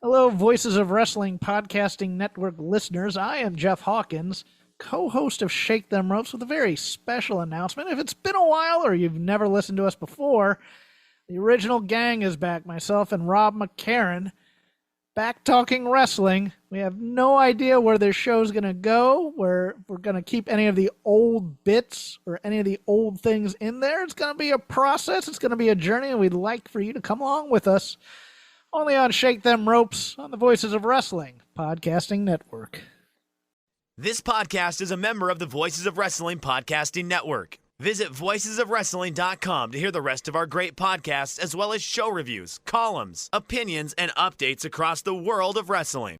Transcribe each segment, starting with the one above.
Hello, Voices of Wrestling Podcasting Network listeners. I am Jeff Hawkins, co-host of Shake Them Ropes, with a very special announcement. If it's been a while or you've never listened to us before, the original gang is back. Myself and Rob McCarran, back talking wrestling. We have no idea where this show's going to go, where we're going to keep any of the old bits or any of the old things in there. It's going to be a process. It's going to be a journey, and we'd like for you to come along with us. Only on Shake Them Ropes on the Voices of Wrestling Podcasting Network. This podcast is a member of the Voices of Wrestling Podcasting Network. Visit voicesofwrestling.com to hear the rest of our great podcasts, as well as show reviews, columns, opinions, and updates across the world of wrestling.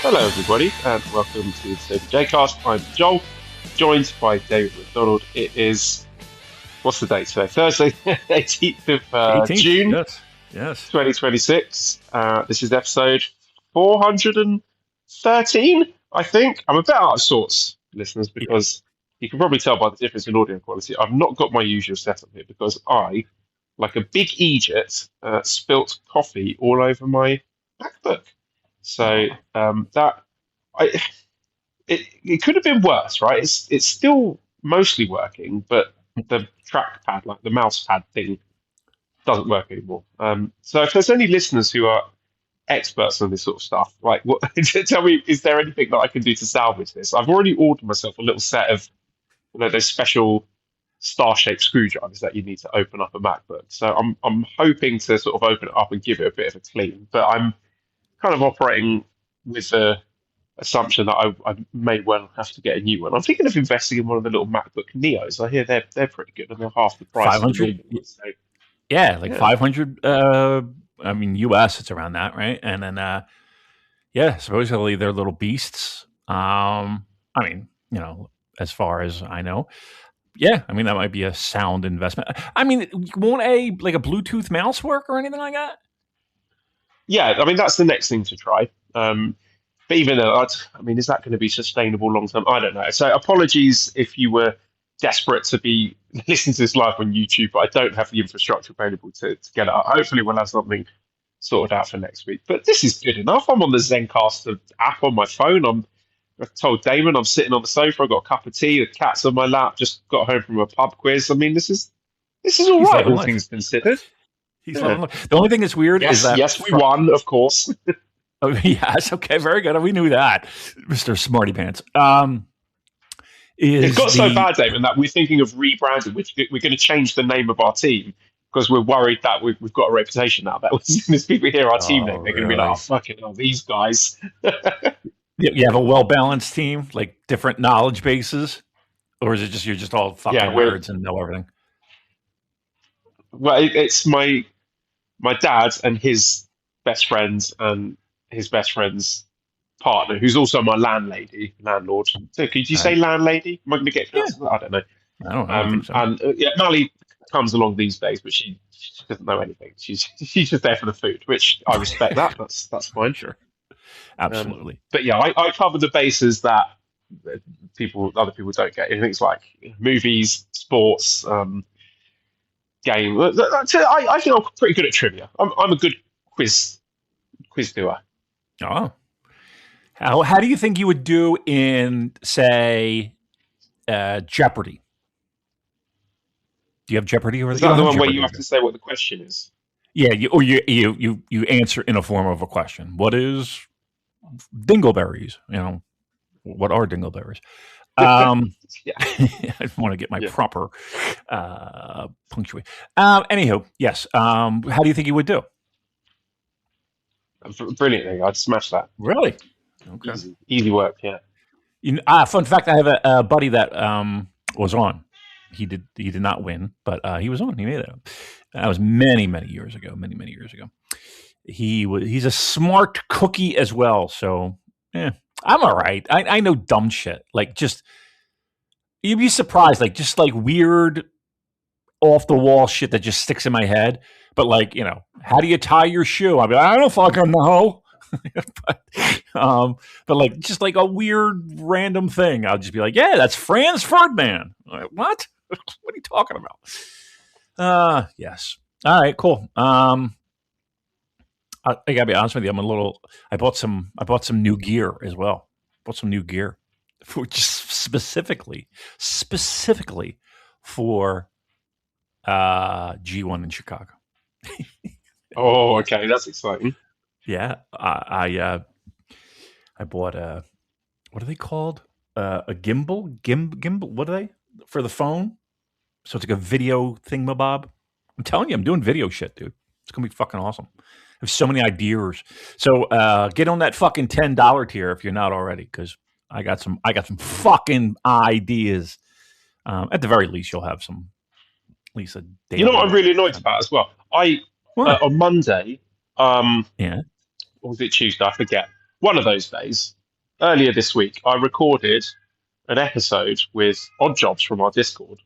Hello everybody and welcome to the Sober J-Cast. I'm Joel, joined by David McDonald. It is, what's the date today? Thursday, 18th of 18th, June, yes. 2026. This is episode 413, I think. I'm a bit out of sorts, listeners, because you can probably tell by the difference in audio quality. I've not got my usual setup here because I, like a big idiot, spilt coffee all over my MacBook. So it could have been worse, right? It's still mostly working, but the trackpad, like the mouse pad thing, doesn't work anymore. So if there's any listeners who are experts on this sort of stuff, like, what? Tell me, is there anything that I can do to salvage this? I've already ordered myself a little set of, those special star-shaped screwdrivers that you need to open up a MacBook. So I'm hoping to sort of open it up and give it a bit of a clean, but I'm kind of operating with the assumption that I may well have to get a new one. I'm thinking of investing in one of the little MacBook Neos. I hear they're pretty good and they're half the price. 500? So, yeah, 500. I mean, US, it's around that, right? And then, supposedly they're little beasts. I mean, as far as I know. Yeah, I mean, that might be a sound investment. I mean, won't a Bluetooth mouse work or anything like that? Yeah, I mean, that's the next thing to try. But even though, I mean, is that going to be sustainable long term? I don't know. So apologies if you were desperate to be listening to this live on YouTube, but I don't have the infrastructure available to get it up. Hopefully we'll have something sorted out for next week. But this is good enough. I'm on the Zencastr app on my phone. I've told Damon I'm sitting on the sofa. I've got a cup of tea. The cat's on my lap. Just got home from a pub quiz. I mean, this is all right, all things considered. The only thing that's weird is that... Yes, we won, of course. Oh, yes. Okay, very good. We knew that, Mr. Smarty Pants. It got so bad, David, that we're thinking of rebranding. We're going to change the name of our team because we're worried that we've got a reputation now. That as people hear our team name, they're going to be like, oh, fucking hell, these guys. You have a well-balanced team, like different knowledge bases? Or is it just you're just all fucking nerds and know everything? Well, it's my dad and his best friends and his best friend's partner, who's also my landlord. So could you say landlady? Am I going to get cancelled? I don't know. I don't think so. And Mally comes along these days, but she doesn't know anything. She's just there for the food, which I respect. That's fine. Sure, absolutely. But yeah, I cover the bases that other people don't get. Things like movies, sports, game. I think I'm pretty good at trivia. I'm a good quiz doer. Oh, how do you think you would do in, say, Jeopardy? Do you have Jeopardy? Is that the one where you have to say what the question is? Yeah, you answer in a form of a question. What is dingleberries? What are dingleberries? I want to get my proper punctuation. Anywho, yes. How do you think you would do? Brilliantly, I'd smash that. Really? Okay. Easy work. Yeah. Fun fact: I have a buddy that was on. He did not win, but he was on. He made it. That was many years ago. Many years ago. He's a smart cookie as well. So I'm all right. I know dumb shit. Like, just you'd be surprised. Like, just like weird, off the wall shit that just sticks in my head. But like, how do you tie your shoe? I mean, I don't fucking know. but like just like a weird random thing, I'll just be like, yeah, that's Franz Ferdinand. I'm like, what? What are you talking about? Yes. All right, cool. I gotta be honest with you. I bought some new gear as well. Bought some new gear for just specifically for G1 in Chicago. Oh, okay, that's exciting. Yeah, I bought what are they called? A gimbal? Gimbal? What are they for the phone? So it's like a video thingamabob. I'm telling you, I'm doing video shit, dude. It's gonna be fucking awesome. I have so many ideas. So get on that fucking $10 tier if you're not already, because I got some fucking ideas. At the very least, you'll have some. At least a day. You know what I'm really annoyed about as well? On Monday, yeah. or was it Tuesday? I forget. One of those days, earlier this week, I recorded an episode with Odd Jobs from our Discord,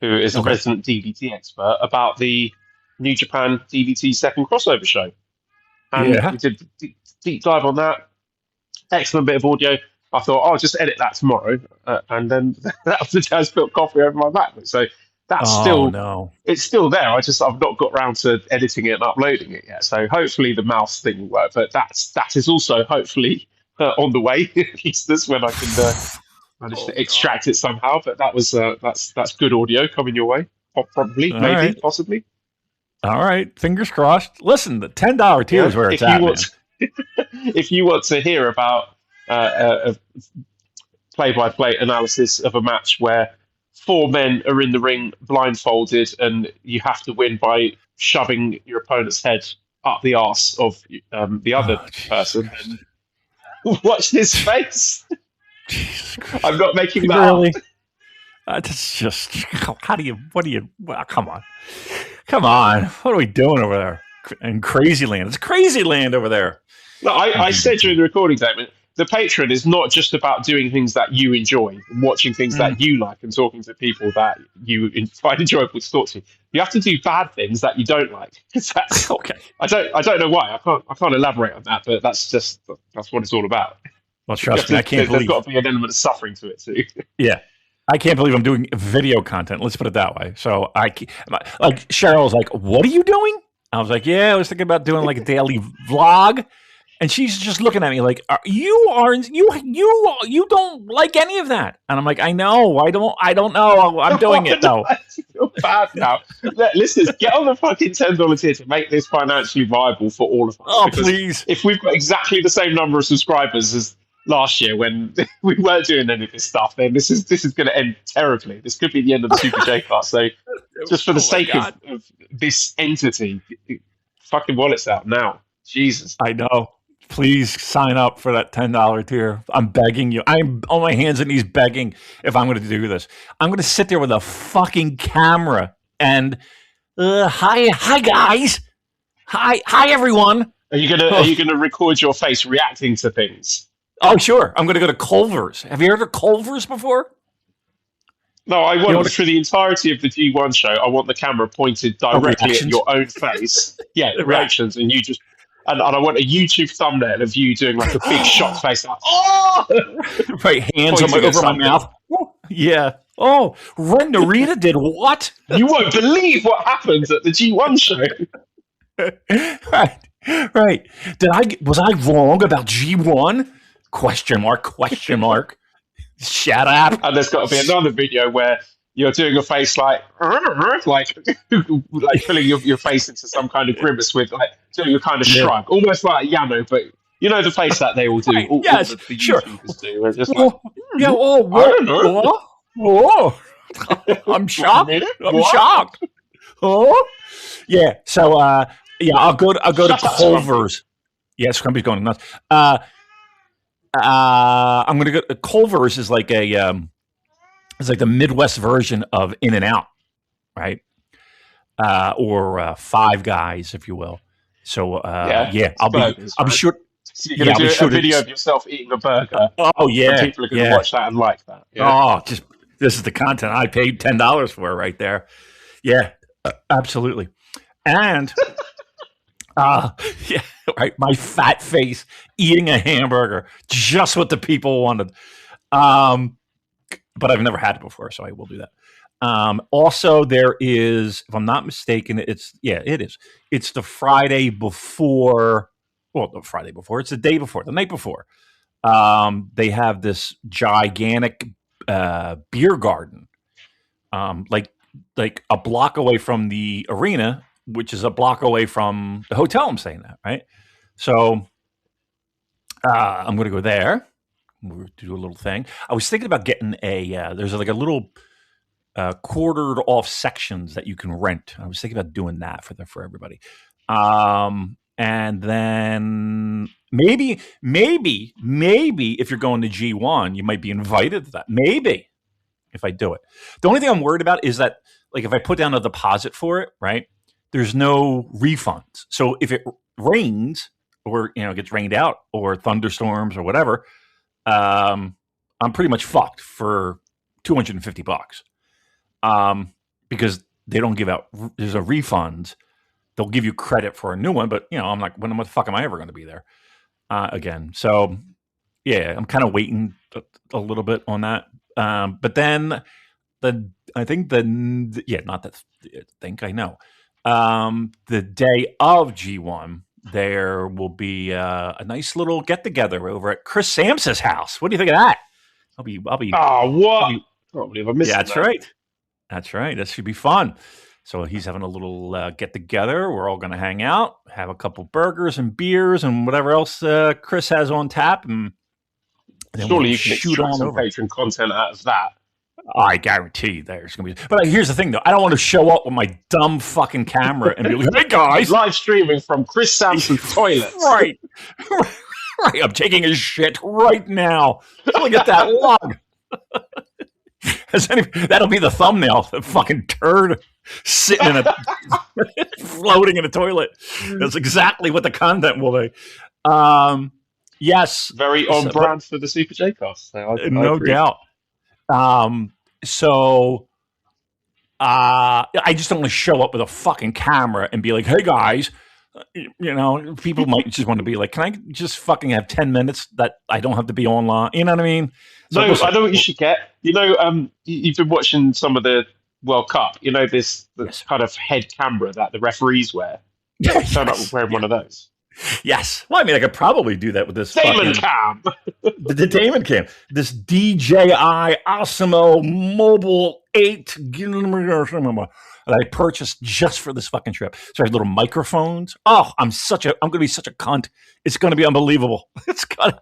who is a resident DVT expert, about the New Japan DVT second crossover show. And we did a deep dive on that. Excellent bit of audio. I thought, I'll just edit that tomorrow. And then that was the day I spilled coffee over my MacBook. So that's it's still there. I've not got around to editing it and uploading it yet. So hopefully the mouse thing will work. But that is also hopefully on the way. At least that's when I can manage to extract it somehow. But that was that's good audio coming your way. Probably, maybe, possibly. All right, fingers crossed. Listen, the $10 tier is where it's at. If you want to hear about a play-by-play analysis of a match where 4 men are in the ring blindfolded and you have to win by shoving your opponent's head up the arse of the other person, watch this face. I'm not making that really up. That's just come on, what are we doing over there in Crazy Land? It's Crazy Land over there. No, I said during the recording statement, the Patreon is not just about doing things that you enjoy, and watching things that you like, and talking to people that you find enjoyable to talk to. You have to do bad things that you don't like. That's okay. I don't know why. I can't elaborate on that, but that's what it's all about. Well, trust me, I can't believe there's got to be an element of suffering to it too. Yeah. I can't believe I'm doing video content. Let's put it that way. So like Cheryl was like, "What are you doing?" I was like, "Yeah, I was thinking about doing like a daily vlog." And she's just looking at me like, "You don't like any of that." And I'm like, "I know. I don't know. I'm doing it though." I feel bad now. Listeners, get on the fucking $10 tier to make this financially viable for all of us. Oh, please! If we've got exactly the same number of subscribers as last year when we weren't doing any of this stuff, then this is going to end terribly. This could be the end of the Super J Cast. So just for the sake of this entity, fucking wallets out now. Jesus. I know. Please sign up for that $10 tier. I'm begging you. I'm on my hands and knees begging if I'm going to do this. I'm going to sit there with a fucking camera and hi guys. Hi everyone. Are you gonna record your face reacting to things? Oh, sure. I'm going to go to Culver's. Have you heard of Culver's before? No, I want for the entirety of the G1 show, I want the camera pointed directly at your own face. Yeah, reactions, and you just and I want a YouTube thumbnail of you doing like a big shocked face, like, oh, right, hands over my mouth. Yeah. Oh, Ren Narita did what? You won't believe what happens at the G1 show. Right. Was I wrong about G1? Question mark. Shut up. And there's got to be another video where you're doing a face like pulling your face into some kind of grimace with like doing a kind of shrug, almost like Yano, but you know the face that they all do. Right. All the sure. YouTubers do. Just like, yeah. Oh, what? I don't know. Whoa. I'm shocked. I'm shocked. Oh, yeah. So, I'll go to Culver's. Yeah, Scrumpy's going nuts. I'm going to go. Culver's is like it's like the Midwest version of In-N-Out, right? Or Five Guys, if you will. So I'm sure. You're going to do a video of yourself eating a burger. Oh yeah, and people are going to watch that and like that. Yeah. Oh, this is the content I paid $10 for right there. Yeah, absolutely. And right? My fat face eating a hamburger, just what the people wanted. But I've never had it before, so I will do that. Also, there is, if I'm not mistaken, it is. It's the Friday before. Well, the Friday before. It's the day before, the night before. They have this gigantic beer garden, like a block away from the arena, which is a block away from the hotel I'm staying at. Right, so I'm going to go there. We'll do a little thing. I was thinking about getting there's like a little quartered off sections that you can rent. I was thinking about doing that for everybody. And then maybe if you're going to G1, you might be invited to that. Maybe if I do it. The only thing I'm worried about is that, like, if I put down a deposit for it, right, there's no refunds. So if it rains or, gets rained out or thunderstorms or whatever, I'm pretty much fucked for $250. Because they don't give out, there's a refund. They'll give you credit for a new one, but I'm like, when the fuck am I ever going to be there again? So yeah, I'm kind of waiting a little bit on that. But then the day of G1, there will be a nice little get together over at Chris Samsa's house. What do you think of that? I'll be. Oh, what? I can't believe I missed that. That's right. That should be fun. So he's having a little get together. We're all going to hang out, have a couple burgers and beers and whatever else Chris has on tap, and surely you can extract some Patreon content out of that. I guarantee there's going to be. But here's the thing, though. I don't want to show up with my dumb fucking camera and be like, "Hey guys, live streaming from Chris Samsa's toilet." Right. I'm taking a shit right now. Look at that log. That'll be the thumbnail. The fucking turd sitting floating in a toilet. That's exactly what the content will be. Yes, very on brand for the Super J Cast. No doubt. So I just don't want to show up with a fucking camera and be like, "Hey guys," people might just want to be like, "Can I just fucking have 10 minutes that I don't have to be online?" You know what I mean? So no, I know what you should get. You've been watching some of the World Cup. This kind of head camera that the referees wear. Turn up wearing one of those. Yes. Well, I mean, I could probably do that with this Damon cam. the Damon cam. This DJI Osmo Mobile 8 that I purchased just for this fucking trip. So I have little microphones. Oh, I'm going to be such a cunt. It's going to be unbelievable.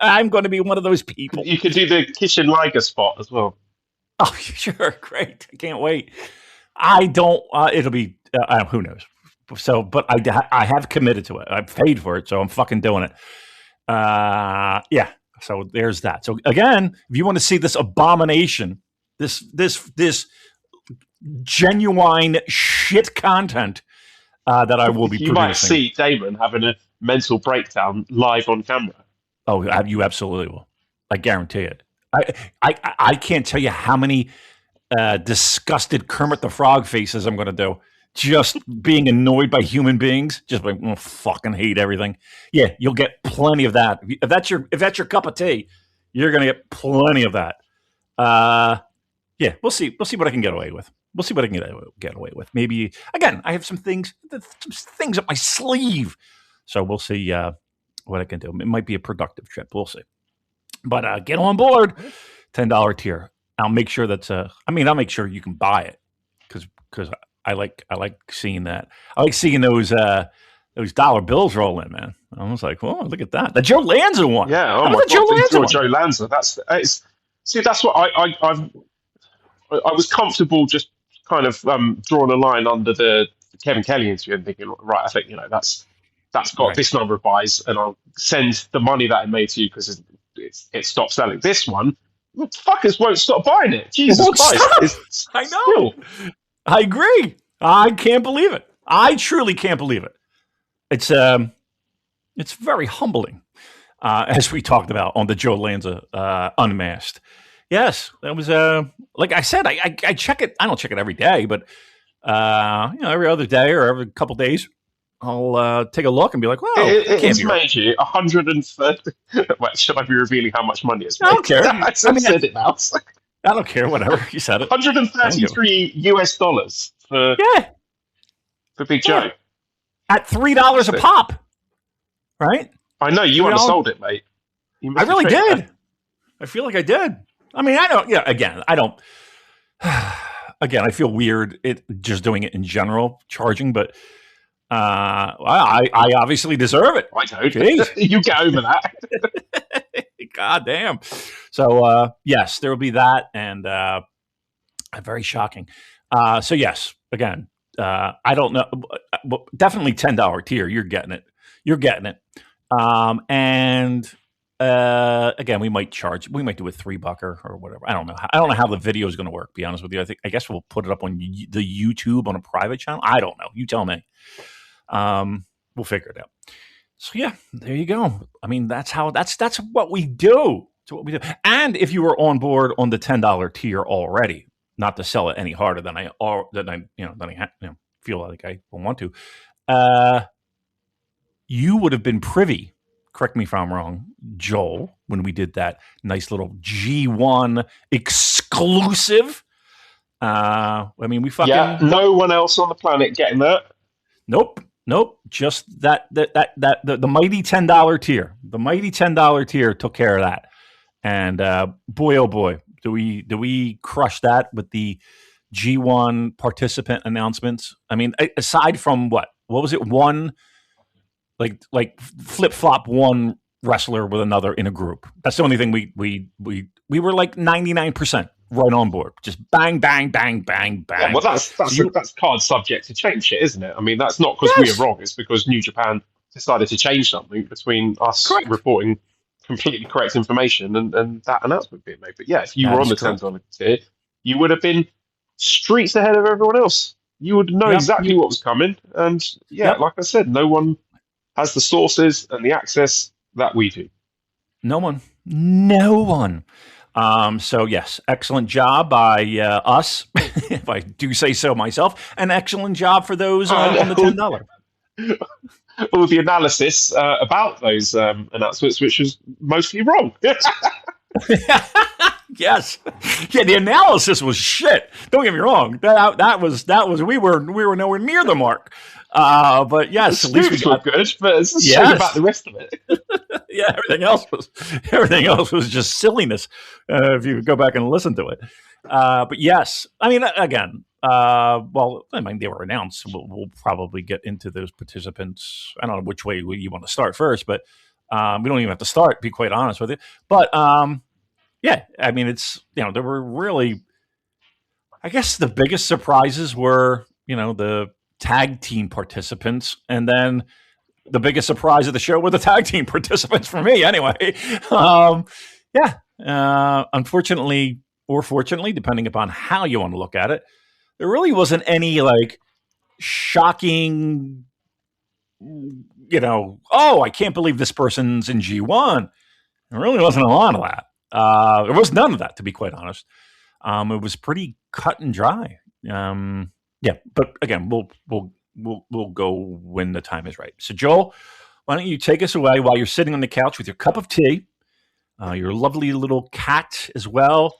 I'm going to be one of those people. You could do the Kishin Liger spot as well. Oh, sure. Great. I can't wait. I don't, it'll be, who knows? So, but I have committed to it. I've paid for it, so I'm fucking doing it. Yeah. So there's that. So again, if you want to see this abomination, this genuine shit content that I will be producing, you might see Damon having a mental breakdown live on camera. Oh, you absolutely will. I guarantee it. I can't tell you how many disgusted Kermit the Frog faces I'm going to do. Just being annoyed by human beings, just like fucking hate everything. Yeah, you'll get plenty of that. If that's your cup of tea, you're gonna get plenty of that. Yeah, we'll see. We'll see what I can get away with. We'll see what I can get away with. Maybe again, I have some things up my sleeve, so we'll see what I can do. It might be a productive trip. We'll see. But get on board, $10 tier. I'll make sure I'll make sure you can buy it because. I like seeing that. I like seeing those dollar bills roll in, man. I was like, "Oh, look at that! The Joe Lanza one." Yeah, oh my God, Joe Lanza. That's what I was comfortable just kind of drawing a line under the Kevin Kelly interview and thinking, right, I think that's got this number of buys, and I'll send the money that I made to you because it stopped selling. This one, fuckers won't stop buying it. Jesus Christ! I know. I agree. I can't believe it. I truly can't believe it. It's very humbling, as we talked about on the Joe Lanza Unmasked. Yes, that was like I said. I check it. I don't check it every day, but every other day or every couple days, I'll take a look and be like, "Well, it's made you 130. Wait, should I be revealing how much money it's made? I don't care. I said it now. I don't care. Whatever you said it. 133 US dollars for Big Joe at $3 a pop. Right? I know you undersold it, mate. I really did. I feel like I did. I mean, I don't. Yeah. Again, I don't. Again, I feel weird just doing it in general, charging, but I obviously deserve it. I don't. You get over that. God damn. So yes, there will be that, and very shocking. So yes, again, I don't know. Definitely $10 tier. You're getting it. And again, we might do a $3 or whatever. I don't know. I don't know how the video is going to work. To be honest with you, I guess we'll put it up on the YouTube on a private channel. I don't know. You tell me. We'll figure it out. So yeah, there you go. I mean, that's what we do. That's what we do. And if you were on board on the $10 tier already, not to sell it any harder than I feel like I want to, you would have been privy. Correct me if I'm wrong, Joel, when we did that nice little G1 exclusive. I mean, we fucking... Yeah, no one else on the planet getting that. Nope. Just the mighty $10 tier. The mighty $10 tier took care of that. And boy, oh boy, do we crush that with the G1 participant announcements. I mean, aside from what was it? One... Like flip flop one wrestler with another in a group. That's the only thing we were like 99% right on board. Just bang, bang, bang, bang, bang. Yeah, well, that's card subject to change shit, isn't it? I mean, that's not because we're wrong. It's because New Japan decided to change something between us reporting completely correct information and that announcement being made. But yeah, if you were on the $10 tier, you would have been streets ahead of everyone else. You would know exactly what was coming. And like I said, no one has the sources and the access that we do. No one. So yes, excellent job by us, if I do say so myself. An excellent job for those on the $10. All the analysis about those announcements, which was mostly wrong. Yes, the analysis was shit. Don't get me wrong. That was we were nowhere near the mark. But yes, at least we got good. But it's a shame about the rest of it. Yeah, everything else was just silliness. If you go back and listen to it, but yes, I mean, again, they were announced. We'll probably get into those participants. I don't know which way you want to start first, but we don't even have to start. Be quite honest with you, but yeah, I mean, it's there were really, I guess the biggest surprises were the tag team participants, and then the biggest surprise of the show were the tag team participants for me anyway. Unfortunately or fortunately, depending upon how you want to look at it, there really wasn't any like shocking, I can't believe this person's in G1. There really wasn't a lot of that. There was none of that, to be quite honest. It was pretty cut and dry. Yeah, but again, we'll go when the time is right. So, Joel, why don't you take us away while you're sitting on the couch with your cup of tea, your lovely little cat as well,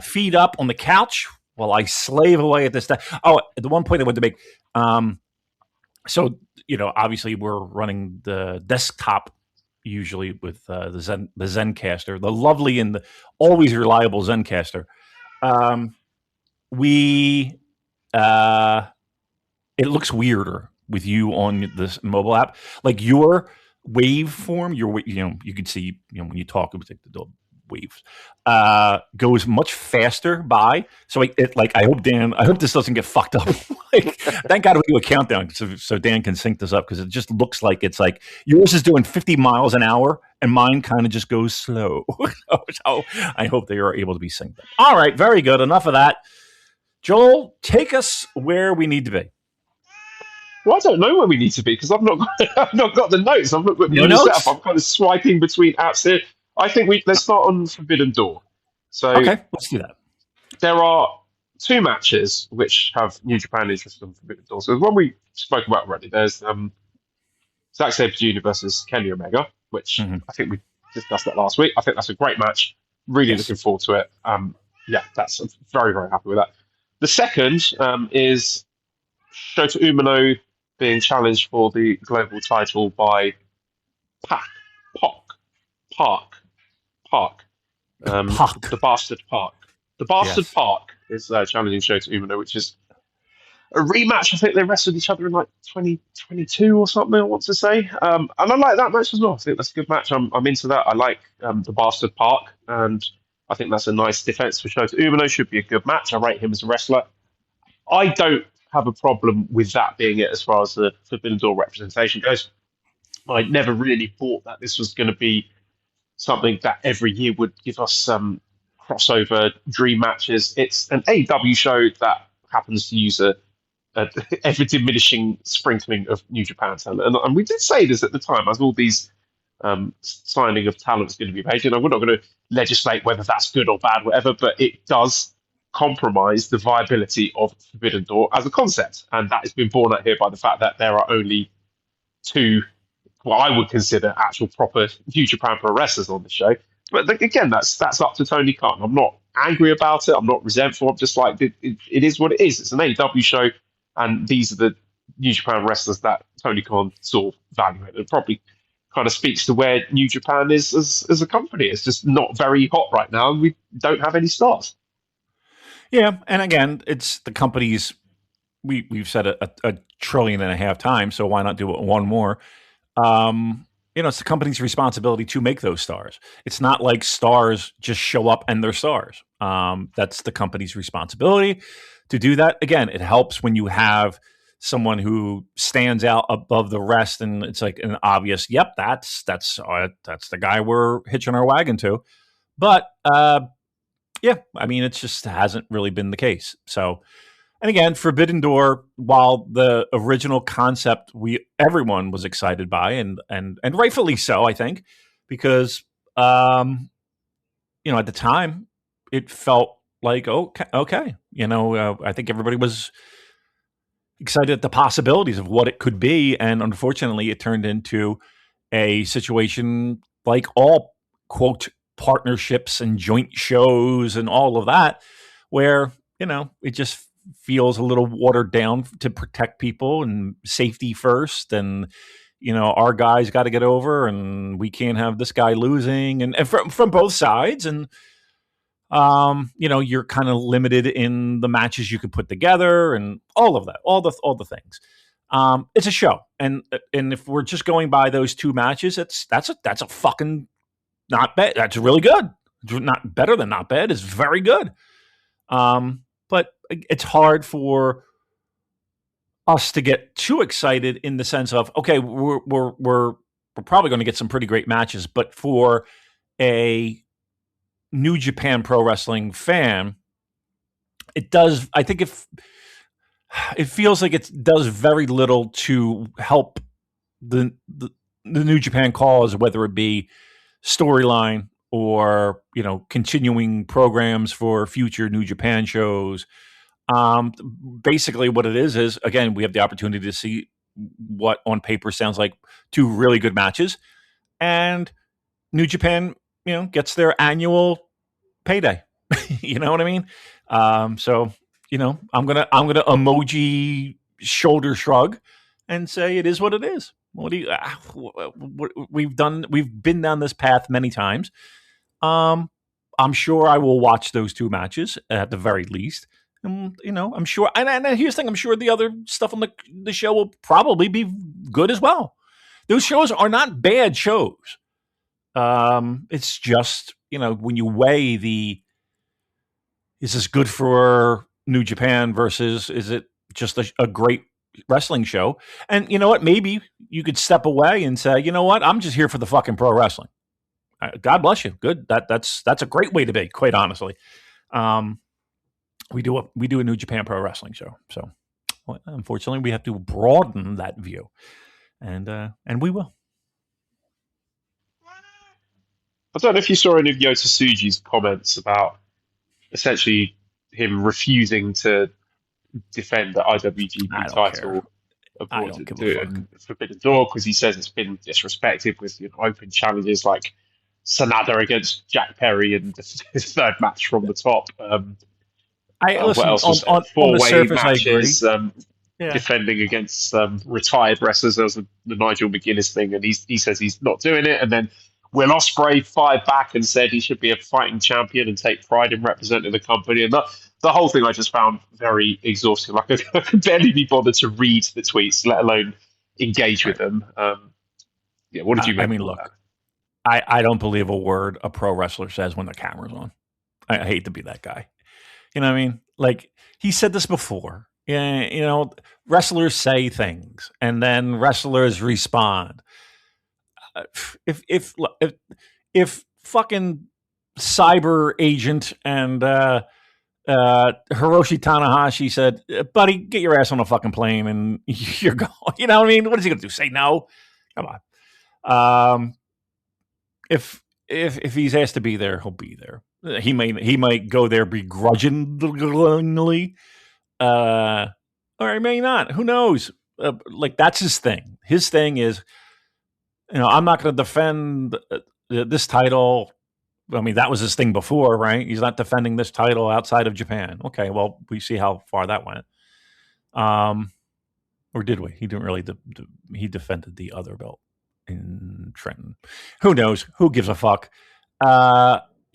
feet up on the couch while I slave away at this stuff. Oh, the one point I wanted to make. So, obviously we're running the desktop usually with the Zencastr, the lovely and the always reliable Zencastr. It looks weirder with you on this mobile app. Like your waveform, you can see, when you talk, it was like the waves, goes much faster by. So I hope this doesn't get fucked up. Thank God we do a countdown so Dan can sync this up, because it just looks like it's like yours is doing 50 miles an hour and mine kind of just goes slow. So I hope they are able to be synced up. All right, very good. Enough of that. Joel, take us where we need to be. Well, I don't know where we need to be because I've not got the notes. I've not got the notes. I'm kind of swiping between apps here. I think let's start on Forbidden Door. So okay, let's do that. There are two matches which have New Japan interest on Forbidden Door. So the one we spoke about already. There's Zack Sabre Jr. versus Kenny Omega, which I think we discussed that last week. I think that's a great match. Really looking forward to it. I'm very, very happy with that. The second is Shota Umino being challenged for the global title by Park. The Bastard Park. The Bastard Park is challenging Shota Umino, which is a rematch. I think they wrestled each other in like 2022 or something, I want to say. And I like that match as well. I think that's a good match. I'm into that. I like the Bastard Park, and I think that's a nice defense for Shota Umino. Should be a good match. I rate him as a wrestler. I don't have a problem with that being it as far as the Forbidden Door representation goes. I never really thought that this was going to be something that every year would give us some crossover dream matches. It's an AEW show that happens to use a ever diminishing sprinkling of New Japan talent, and we did say this at the time, as all these signing of talent is going to be made. We're not going to legislate whether that's good or bad, whatever, but it does compromise the viability of Forbidden Door as a concept, and that has been borne out here by the fact that there are only two, what I would consider actual proper New Japan Pro wrestlers on the show. But again, that's up to Tony Khan. I'm not angry about it. I'm not resentful. I'm just like, it is what it is. It's an AEW show, and these are the New Japan wrestlers that Tony Khan saw value in. It probably kind of speaks to where New Japan is as a company. It's just not very hot right now, and we don't have any stars. Yeah, and again, it's the company's. We've said a 1.5 trillion times, so why not do it one more? It's the company's responsibility to make those stars. It's not like stars just show up and they're stars. That's the company's responsibility to do that. Again, it helps when you have someone who stands out above the rest, and it's like an obvious, yep, that's the guy we're hitching our wagon to. But it just hasn't really been the case. So, and again, Forbidden Door, while the original concept everyone was excited by, and rightfully so, I think, because at the time it felt like okay. I think everybody was excited at the possibilities of what it could be, and unfortunately, it turned into a situation like all quote partnerships and joint shows and all of that, where it just feels a little watered down to protect people and safety first, and our guys got to get over, and we can't have this guy losing, and from both sides, and you're kind of limited in the matches you can put together, and all of that, all the things. It's a show, and if we're just going by those two matches, that's a fucking not bad. That's really good. Not better than not bad. It's very good. But it's hard for us to get too excited in the sense of, okay, we're probably going to get some pretty great matches, but for a New Japan Pro Wrestling fan, it does. I think if it feels like it does very little to help the New Japan cause, whether it be storyline or continuing programs for future New Japan shows. Basically what it is again, we have the opportunity to see what on paper sounds like two really good matches, and New Japan gets their annual payday. You know what I mean? So I'm gonna emoji shoulder shrug and say it is what it is. What do you? We've been down this path many times. I'm sure I will watch those two matches at the very least. And, I'm sure. And here's the thing: I'm sure the other stuff on the show will probably be good as well. Those shows are not bad shows. It's just when you weigh is this good for New Japan versus is it just a great wrestling show? And you know what? Maybe you could step away and say, you know what? I'm just here for the fucking pro wrestling. God bless you. Good. That's a great way to be, quite honestly. We do a New Japan Pro Wrestling show. So unfortunately we have to broaden that view. And we will. I don't know if you saw any of Yota Tsuji's comments about essentially him refusing to defend the IWGP title I abroad to don't give do a it fuck. in Forbidden Door because he says it's been disrespected with open challenges like Sanada against Jack Perry and his third match from the top. I What listen else was there? on the Four-way surface. I agree. matches, Yeah. defending against retired wrestlers. There was the Nigel McGuinness thing, and he says he's not doing it. And then Will Ospreay fired back and said he should be a fighting champion and take pride in representing the company. And the whole thing I just found very exhausting. Like I could barely be bothered to read the tweets, let alone engage with them. Yeah, what did you make? I mean, of look, that? I don't believe a word a pro wrestler says when the camera's on. I hate to be that guy. You know what I mean? Like, he said this before. Yeah, wrestlers say things and then wrestlers respond. If fucking cyber agent and Hiroshi Tanahashi said, "Buddy, get your ass on a fucking plane and you're going," you know what I mean? What is he gonna do? Say no? Come on. If he's asked to be there, he'll be there. He might go there begrudgingly, or he may not. Who knows? Like, that's his thing. His thing is, I'm not going to defend this title. I mean, that was his thing before, right? He's not defending this title outside of Japan. Okay, well, we see how far that went. Or did we? He didn't really. He defended the other belt in Trenton. Who knows? Who gives a fuck?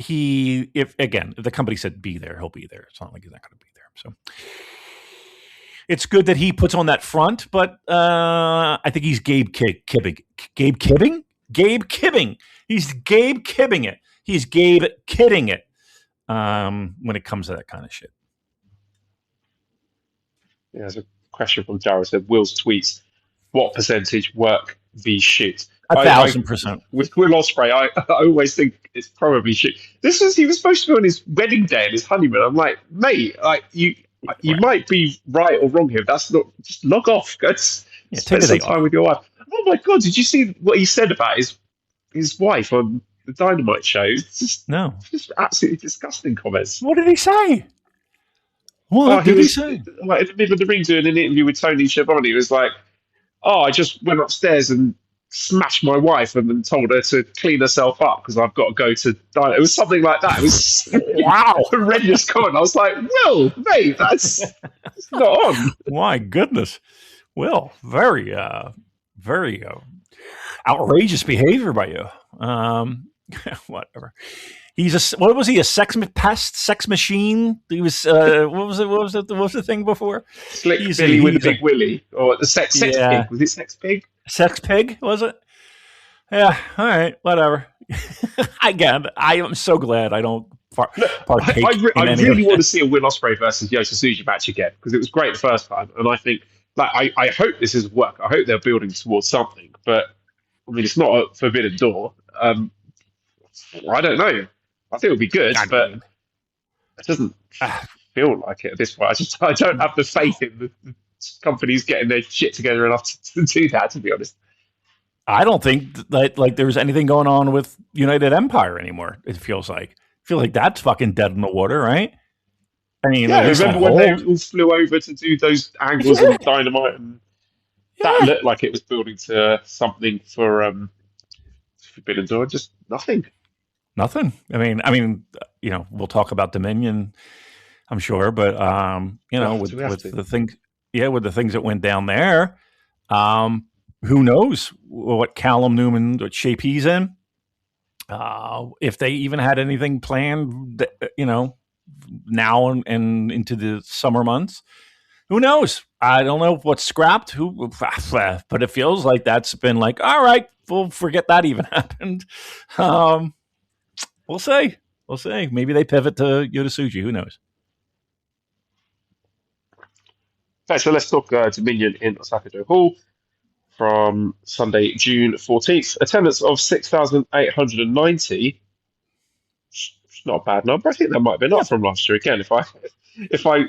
If the company said be there, he'll be there. It's not like he's not going to be there. So it's good that he puts on that front, but I think he's Gabe Kibbing. Gabe Kibbing? Gabe Kibbing. He's Gabe Kibbing it. He's Gabe kidding it when it comes to that kind of shit. Yeah, there's a question from Jared said, Will's tweets, what percentage work v shit? 1,000%. With Will Ospreay, I always think it's probably shit. He was supposed to be on his wedding day and his honeymoon. I'm like, mate, you might be right or wrong here. That's not, just log off. Go spend some time with your wife. Oh my God, did you see what he said about his wife on the Dynamite show? It's just absolutely disgusting comments. What did he say? What did he say? Like, in the middle of the ring doing an interview with Tony Schiavone, he was like, I just went upstairs and smashed my wife and then told her to clean herself up because I've got to go to Dynamite. It was something like that. It was horrendous comment. I was like, Will, mate, that's not on. My goodness. Will, very, very outrageous behavior by you. Whatever. What was he? A sex pest, sex machine? He was. What was it? What was the thing before? Slick Billy with a big willy, or the sex pig? Was it sex pig? Sex pig, was it? Yeah. All right. Whatever. Again, I am so glad I don't partake. I really want to see a Will Ospreay versus Yota Tsuji match again because it was great the first time, and I think I hope this is work. I hope they're building towards something, but I mean, it's not a Forbidden Door. I don't know. I think it would be good, but it doesn't feel like it at this point. I don't have the faith in the companies getting their shit together enough to do that, to be honest. I don't think that there's anything going on with United Empire anymore. It feels like. I feel like that's fucking dead in the water, right? I mean, yeah, remember when they all flew over to do those angles on Dynamite, and that looked like it was building to something for Forbidden Door. Just nothing. Nothing. I mean, we'll talk about Dominion, I'm sure, but with the things, with the things that went down there, who knows what Callum Newman, what shape he's in? If they even had anything planned, now and into the summer months, who knows? I don't know what's scrapped. But it feels like that's been like, all right, we'll forget that even happened. We'll see. Maybe they pivot to Yota Tsuji. Who knows? Okay, so let's talk Dominion in Osaka-jo Hall from Sunday, June 14th. Attendance of 6,890. It's not a bad number. I think that might have been up from last year again. If I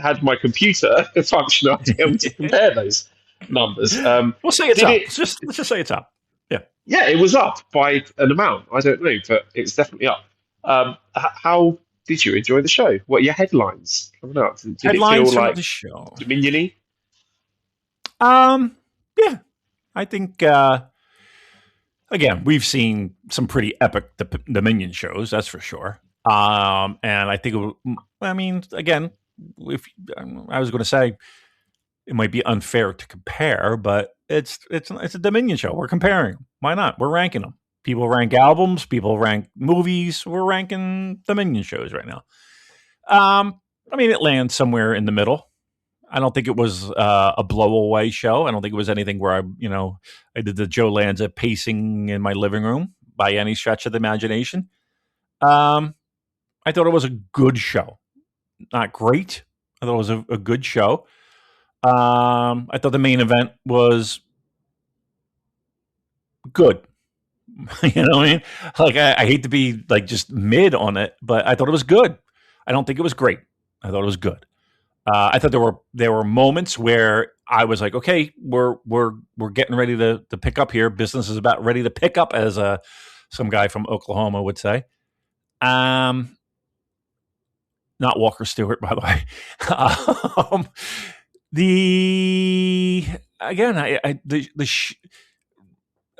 had my computer function, I'd be able to compare those numbers. We'll say it's up. Let's just say it's up. Yeah, it was up by an amount. I don't know, but it's definitely up. How did you enjoy the show? What are your headlines coming up? Did Headlines it feel from like the show. Dominion-y? Yeah, I think. Again, we've seen some pretty epic Dominion shows, that's for sure. And I think, again, if I was going to say it might be unfair to compare, but it's a Dominion show. We're comparing them. Why not? We're ranking them. People rank albums. People rank movies. We're ranking Dominion shows right now. It lands somewhere in the middle. I don't think it was a blowaway show. I don't think it was anything where I did the Joe Lanza pacing in my living room by any stretch of the imagination. I thought it was a good show. Not great. I thought it was a good show. I thought the main event was good. You know what I mean? Like, I hate to be like just mid on it, but I thought it was good. I don't think it was great. I thought it was good. I thought there were moments where I was like, okay, we're getting ready to pick up here. Business is about ready to pick up, as some guy from Oklahoma would say. Not Walker Stewart, by the way.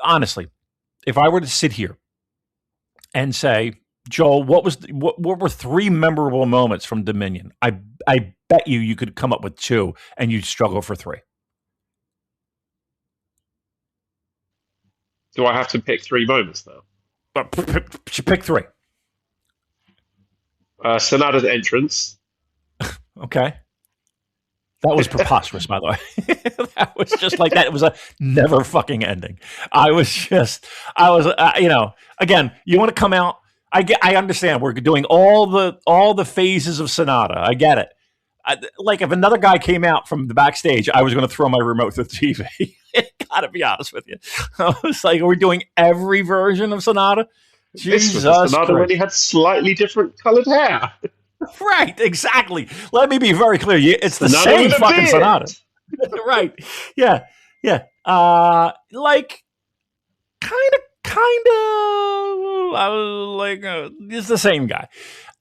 Honestly, if I were to sit here and say, Joel, what were 3 memorable moments from Dominion? I bet you could come up with 2, and you'd struggle for 3. Do I have to pick 3 moments now? But pick 3. Sonata's entrance. Okay. That was preposterous, by the way. That was just like that. It was a never fucking ending. Again, you want to come out. I understand. We're doing all the phases of Sonata. I get it. Like if another guy came out from the backstage, I was going to throw my remote to the TV. Gotta be honest with you. I was like, are we doing every version of Sonata? This was Sonata when he had slightly different colored hair. Right, exactly. Let me be very clear. It's the same fucking Sonata. Right. Yeah. Like, kind of. I was like, it's the same guy.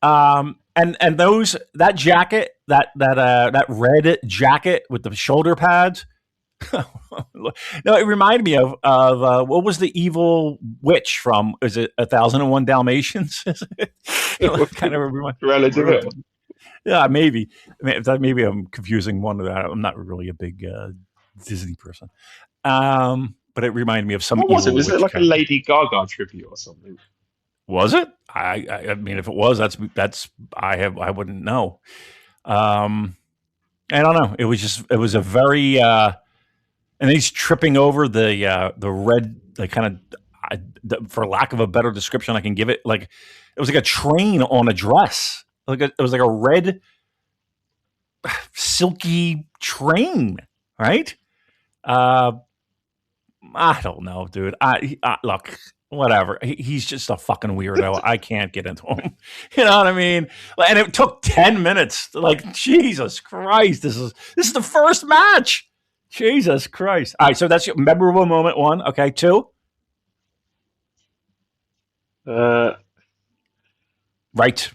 And that jacket, that red jacket with the shoulder pads. No, it reminded me of what was the evil witch from? Is it 1001 Dalmatians? Kind of relative. Yeah, maybe I'm confusing one of that. I'm not really a big Disney person, but it reminded me of some. What was it? Was it like a Lady Gaga tribute or something? Was it? I mean, if it was, I wouldn't know. I don't know. It was a very. And he's tripping over the red, like kind of, for lack of a better description I can give it, like it was like a train on a dress. It was like a red, silky train, right? I don't know, dude. Look, whatever. He's just a fucking weirdo. I can't get into him. You know what I mean? And it took 10 minutes. Like, Jesus Christ, this is the first match. Jesus Christ. All right, so that's your memorable moment 1. Okay, 2? Right.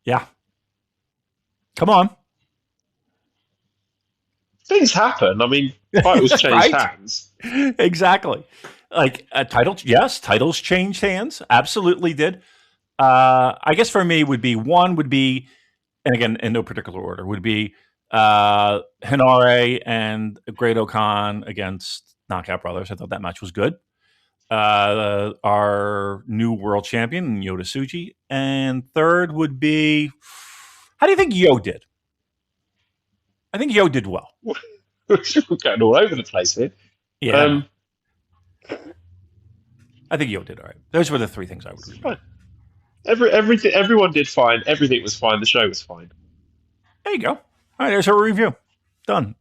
Yeah. Come on. Things happen. I mean, titles changed right? hands. Exactly. Like, titles changed hands. Absolutely did. I guess for me would be, and again, in no particular order, would be Hinare and Great-O-Khan against Knockout Brothers. I thought that match was good. Our new world champion, Yota Tsuji. And third would be, how do you think Yo did? I think Yo did well. We're going all over the place here. Yeah. I think Yo did all right. Those were the 3 things I would remember. Everyone did fine. Everything was fine. The show was fine. There you go. All right, there's our review. Done.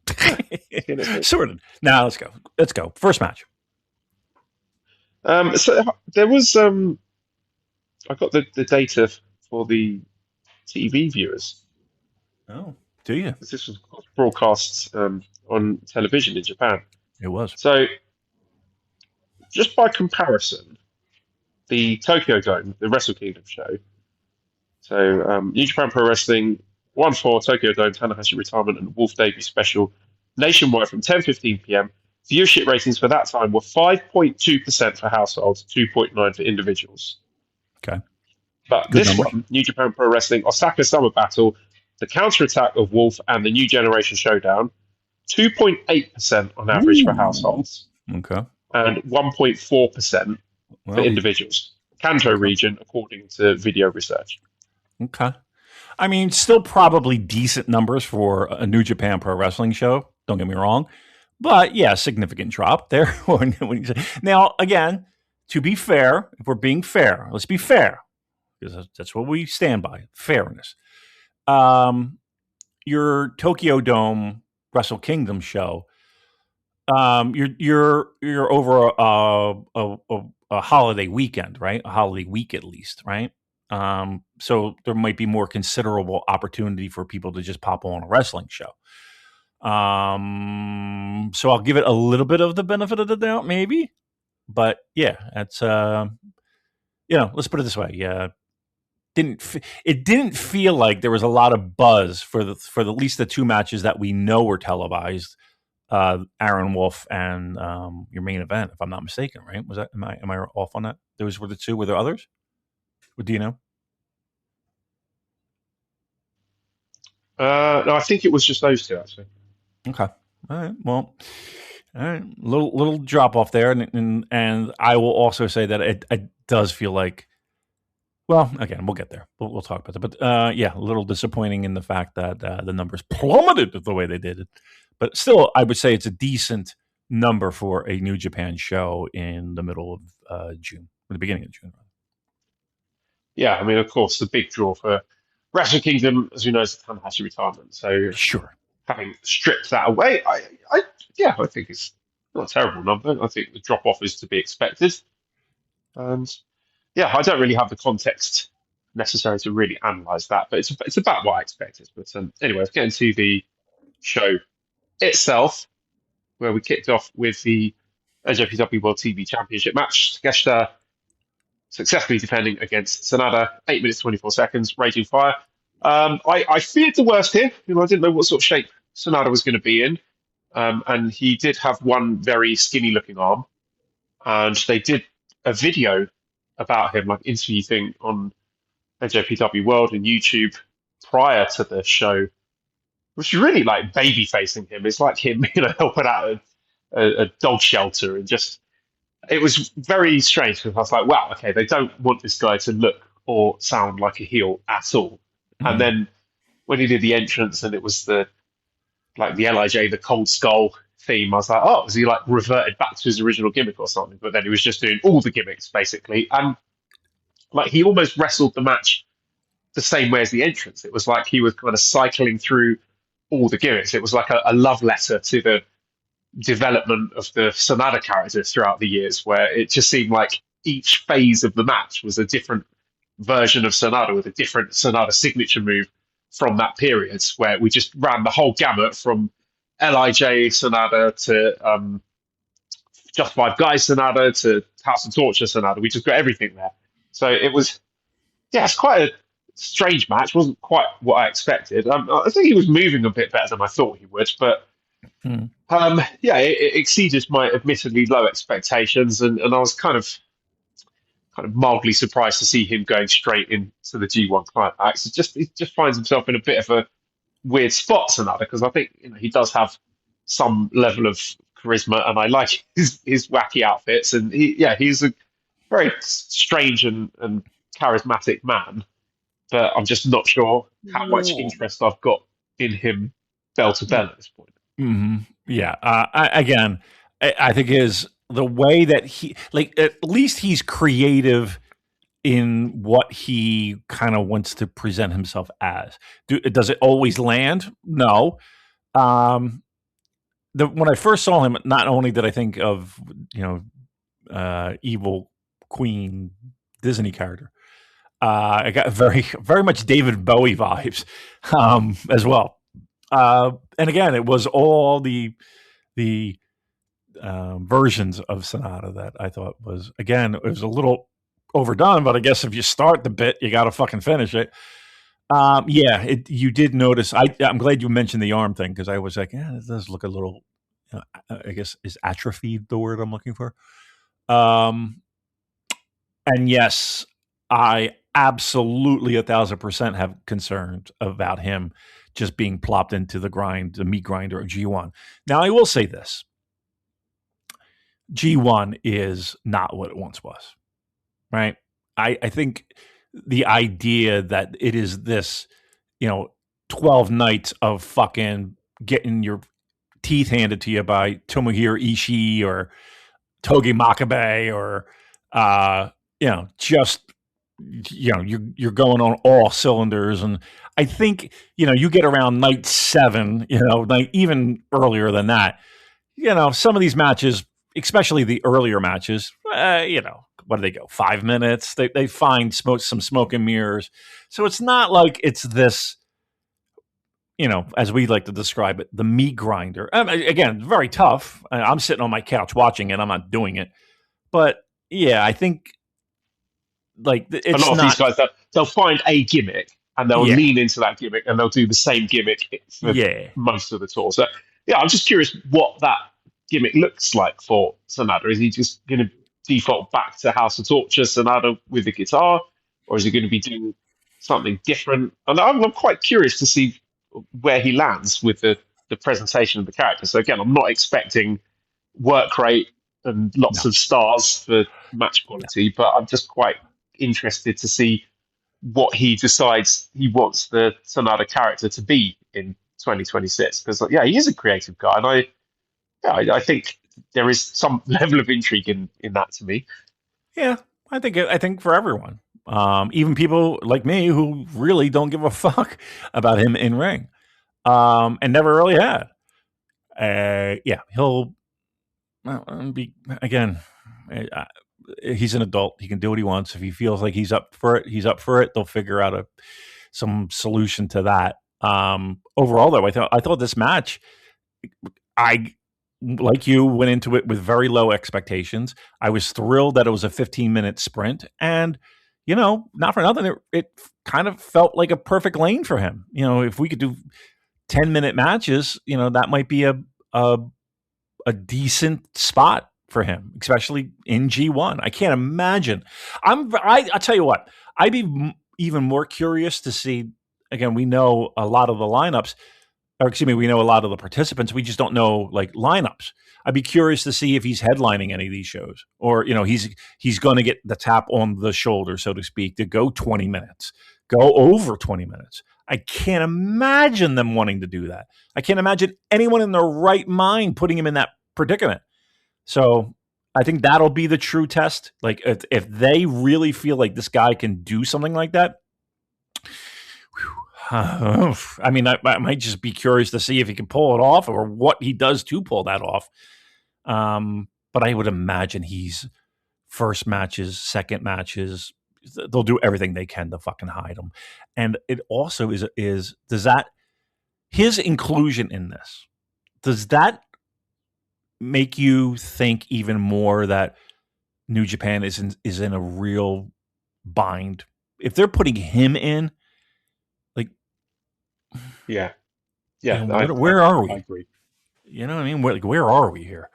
Sorted. Now let's go. First match. So there was I got the data for the TV viewers. Oh, do you? This was broadcast on television in Japan. It was. So just by comparison, the Tokyo Dome, the Wrestle Kingdom show. So New Japan Pro Wrestling 1-4 Tokyo Dome Tanahashi retirement and Wolf debut special nationwide from 10:15 p.m. Viewership ratings for that time were 5.2% for households, 2.9% for individuals. Okay. But Good this number. one, New Japan Pro Wrestling Osaka Summer Battle, the counterattack of Wolf and the New Generation Showdown, 2.8% on average for households Okay. and 1.4% for individuals. Kanto region, according to video research. Okay. I mean, still probably decent numbers for a New Japan Pro Wrestling show. Don't get me wrong. But yeah, significant drop there. Now, again, to be fair, if we're being fair, let's be fair, because that's what we stand by, fairness. Your Tokyo Dome Wrestle Kingdom show, you're over a holiday weekend, right? A holiday week at least, right? So there might be more considerable opportunity for people to just pop on a wrestling show. So I'll give it a little bit of the benefit of the doubt, maybe. But yeah, that's let's put it this way. Yeah, it didn't feel like there was a lot of buzz for at least the two matches that we know were televised. Aaron Wolf and your main event, if I'm not mistaken, right? Was that am I off on that? Those were the two. Were there others? Do you know? No, I think it was just those two, actually. Okay. All right. Well, all right. Little drop off there, and I will also say that it does feel like. Well, again, we'll get there. We'll talk about that. But yeah, a little disappointing in the fact that the numbers plummeted the way they did. But still, I would say it's a decent number for a New Japan show in the middle of June, or the beginning of June. Yeah, I mean, of course, the big draw for Wrestle Kingdom, as we know, is the Tanahashi retirement. So Sure. having stripped that away, I think it's not a terrible number. I think the drop off is to be expected. And yeah, I don't really have the context necessary to really analyse that, but it's about what I expected. But anyway, let's get into the show itself, where we kicked off with the NJPW World TV Championship match. Takeshita successfully defending against Sanada, 8 minutes 24 seconds, Raging Fire. I feared the worst here. I didn't know what sort of shape Sanada was going to be in. And he did have one very skinny looking arm. And they did a video about him, like interview thing on NJPW World and YouTube prior to the show, which is really like baby facing him. It's like him, helping out a dog shelter, and just it was very strange because I was like, wow, okay, they don't want this guy to look or sound like a heel at all. Mm-hmm. And then when he did the entrance and it was the LIJ, the Cold Skull theme, I was like, oh, was he like reverted back to his original gimmick or something? But then he was just doing all the gimmicks basically, and like he almost wrestled the match the same way as the entrance. It was like he was kind of cycling through all the gimmicks. It was like a love letter to the development of the Sanada characters throughout the years, where it just seemed like each phase of the match was a different version of Sanada with a different Sanada signature move from that period, where we just ran the whole gamut from LIJ Sanada to Just Five Guys Sanada to House of Torture Sanada. We just got everything there. So it was, it's quite a strange match. It wasn't quite what I expected. I think he was moving a bit better than I thought he would, but it exceeded my admittedly low expectations, and I was kind of mildly surprised to see him going straight into the G1 climax. He just finds himself in a bit of a weird spot, Sanada, because I think he does have some level of charisma, and I like his wacky outfits, and he's a very strange and charismatic man, but I'm just not sure how much interest I've got in him bell to bell at this point. Mm-hmm. Yeah. I think the way that he, like, at least he's creative in what he kind of wants to present himself as. Does it always land? No. When I first saw him, not only did I think of, evil Queen Disney character, I got very, very much David Bowie vibes as well. And again, it was all the versions of Sanada that I thought was, again, it was a little overdone, but I guess if you start the bit, you got to fucking finish it. Yeah, you did notice. I'm glad you mentioned the arm thing because I was like, yeah, it does look a little. I guess is atrophied the word I'm looking for. And yes, I absolutely 1,000% have concerns about him just being plopped into the meat grinder of G1. Now, I will say this: G1 is not what it once was, right? I think the idea that it is this, 12 nights of fucking getting your teeth handed to you by Tomohiro Ishii or Togi Makabe or just you're going on all cylinders. And I think you get around night 7, even earlier than that, some of these matches, especially the earlier matches, what do they go, 5 minutes? They find some smoke and mirrors. So it's not like it's this, as we like to describe it, the meat grinder. Again, very tough. I'm sitting on my couch watching it. I'm not doing it. But yeah, I think it's a lot of these guys, they'll find a gimmick and they'll lean into that gimmick and they'll do the same gimmick for most of the tour. So yeah, I'm just curious what that gimmick looks like for Sanada. Is he just going to default back to House of Torture Sanada with the guitar, or is he going to be doing something different? And I'm quite curious to see where he lands with the presentation of the character. So again, I'm not expecting work rate and lots of stars for match quality, but I'm just quite interested to see what he decides he wants the Sanada character to be in 2026. Because he is a creative guy, and I think there is some level of intrigue in that to me. Yeah, I think for everyone, even people like me who really don't give a fuck about him in ring, and never really had. He'll be again. He's an adult. He can do what he wants. If he feels like he's up for it, he's up for it. They'll figure out some solution to that. Overall, though, I thought this match, I like you went into it with very low expectations. I was thrilled that it was a 15-minute sprint, and not for nothing, it kind of felt like a perfect lane for him. If we could do 10-minute matches, that might be a decent spot for him, especially in G1. I can't imagine. I'll tell you what, I'd be even more curious to see. Again, we know a lot of the lineups, or excuse me, we know a lot of the participants. We just don't know lineups. I'd be curious to see if he's headlining any of these shows, or he's going to get the tap on the shoulder, so to speak, to go 20 minutes, go over 20 minutes. I can't imagine them wanting to do that. I can't imagine anyone in their right mind putting him in that predicament. So I think that'll be the true test. If they really feel like this guy can do something like that, I mean, I might just be curious to see if he can pull it off or what he does to pull that off. But I would imagine he's first matches, second matches, they'll do everything they can to fucking hide him. And it also does that, his inclusion in this, does that make you think even more that New Japan is in a real bind? If they're putting him in, where are we? I agree. You know what I mean? Where are we here?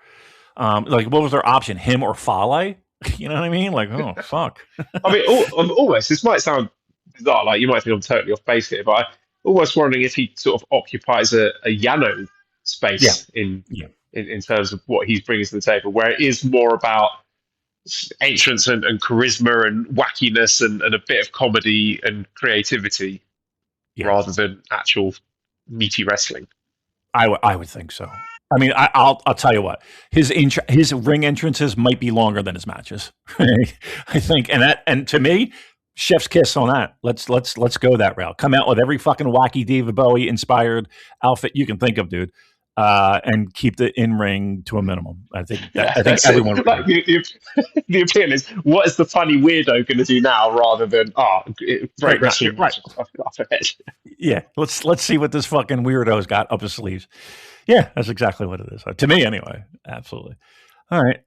What was their option? Him or Fale? You know what I mean? Oh fuck. I mean, almost. This might sound bizarre. You might think I'm totally off base here, but I'm almost wondering if he sort of occupies a Yano space in terms of what he's bringing to the table, where it is more about entrance and charisma and wackiness and a bit of comedy and creativity rather than actual meaty wrestling. I would think so. I mean, I'll tell you what, his ring entrances might be longer than his matches. I think, and to me, chef's kiss on that. Let's go that route. Come out with every fucking wacky David Bowie inspired outfit you can think of, dude, and keep the in ring to a minimum. I think everyone. The appeal is, what is the funny weirdo going to do now, rather than great wrestling. Right. Yeah, let's see what this fucking weirdo's got up his sleeves. Yeah, that's exactly what it is. To me, anyway. Absolutely. All right.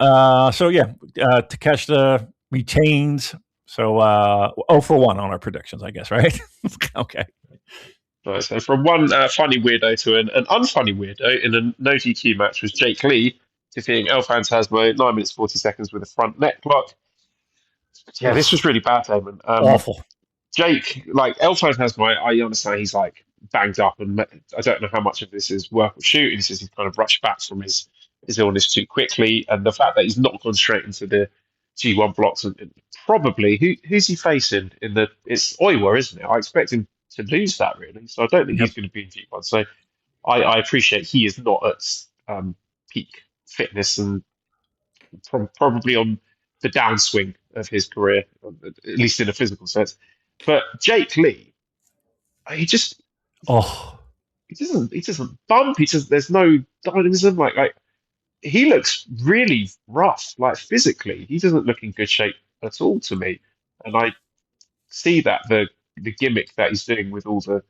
So, Takeshita retains So 0 for 1 on our predictions, I guess, right? Okay. Right, so from one funny weirdo to an unfunny weirdo in a no DQ match was Jake Lee defeating El Phantasmo 9 minutes 40 seconds with a front neck block. Yeah, this was really bad, Damon. Awful. Jake, like El Phantasmo, I understand he's like banged up, and I don't know how much of this is work or shoot. He says he's kind of rushed back from his illness too quickly, and the fact that he's not gone straight into the G1 blocks, and probably who's he facing in the? It's Oiwa, isn't it? I expect him to lose that really, so I don't think he's going to be in G1. So I appreciate he is not at peak fitness and probably on the downswing of his career, at least in a physical sense. But Jake Lee, he just he doesn't bump. There's no dynamism. Like he looks really rough. Like physically, he doesn't look in good shape at all to me. And I see that the gimmick that he's doing with all the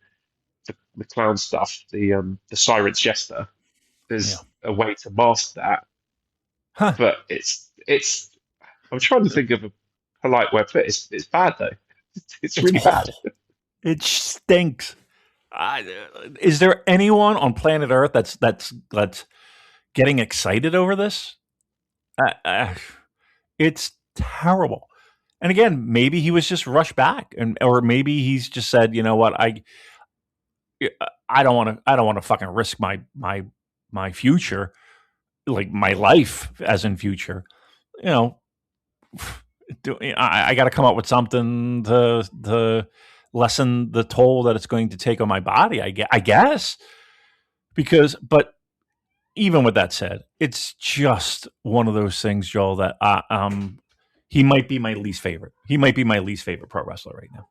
clown stuff, the Siren's Jester, there's a way to mask that. Huh. But it's. I'm trying to think of a polite way to put it. It's bad though. It's really bad. It stinks. Is there anyone on planet Earth that's getting excited over this? It's terrible. And again, maybe he was just rushed back, or maybe he's just said, you know what, I don't want to fucking risk my future, like my life as in future. You know, I got to come up with something to lessen the toll that it's going to take on my body. I guess, but even with that said, it's just one of those things, Joel, that he might be my least favorite. He might be my least favorite pro wrestler right now.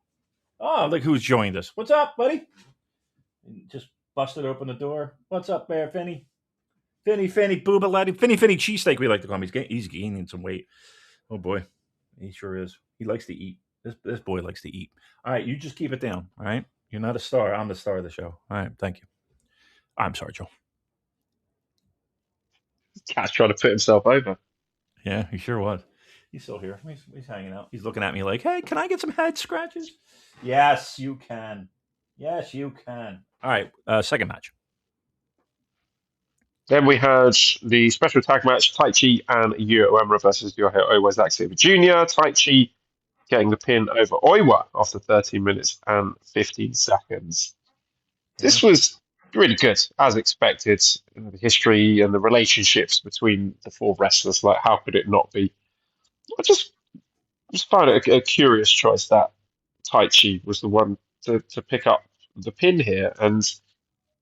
Oh, look who's joined us. What's up, buddy? Just busted open the door. What's up there, Finny? Finny, Booba Laddie. Finny, cheesesteak, we like to call him. He's gaining some weight. Oh, boy. He sure is. He likes to eat. This boy likes to eat. All right, you just keep it down, all right? You're not a star. I'm the star of the show. All right, thank you. I'm sorry, Joel. Cat's trying to put himself over. Yeah, he sure was. He's still here. He's hanging out. He's looking at me like, hey, can I get some head scratches? Yes, you can. Yes, you can. All right, second match. Then we had the special tag match, Taichi and Yuya Uemura versus Ryohei Oiwa, Zack Sabre Jr. Taichi getting the pin over Oiwa after 13 minutes and 15 seconds. This was really good, as expected. The history and the relationships between the four wrestlers, like how could it not be? I just found it a curious choice that Taichi was the one to pick up the pin here, and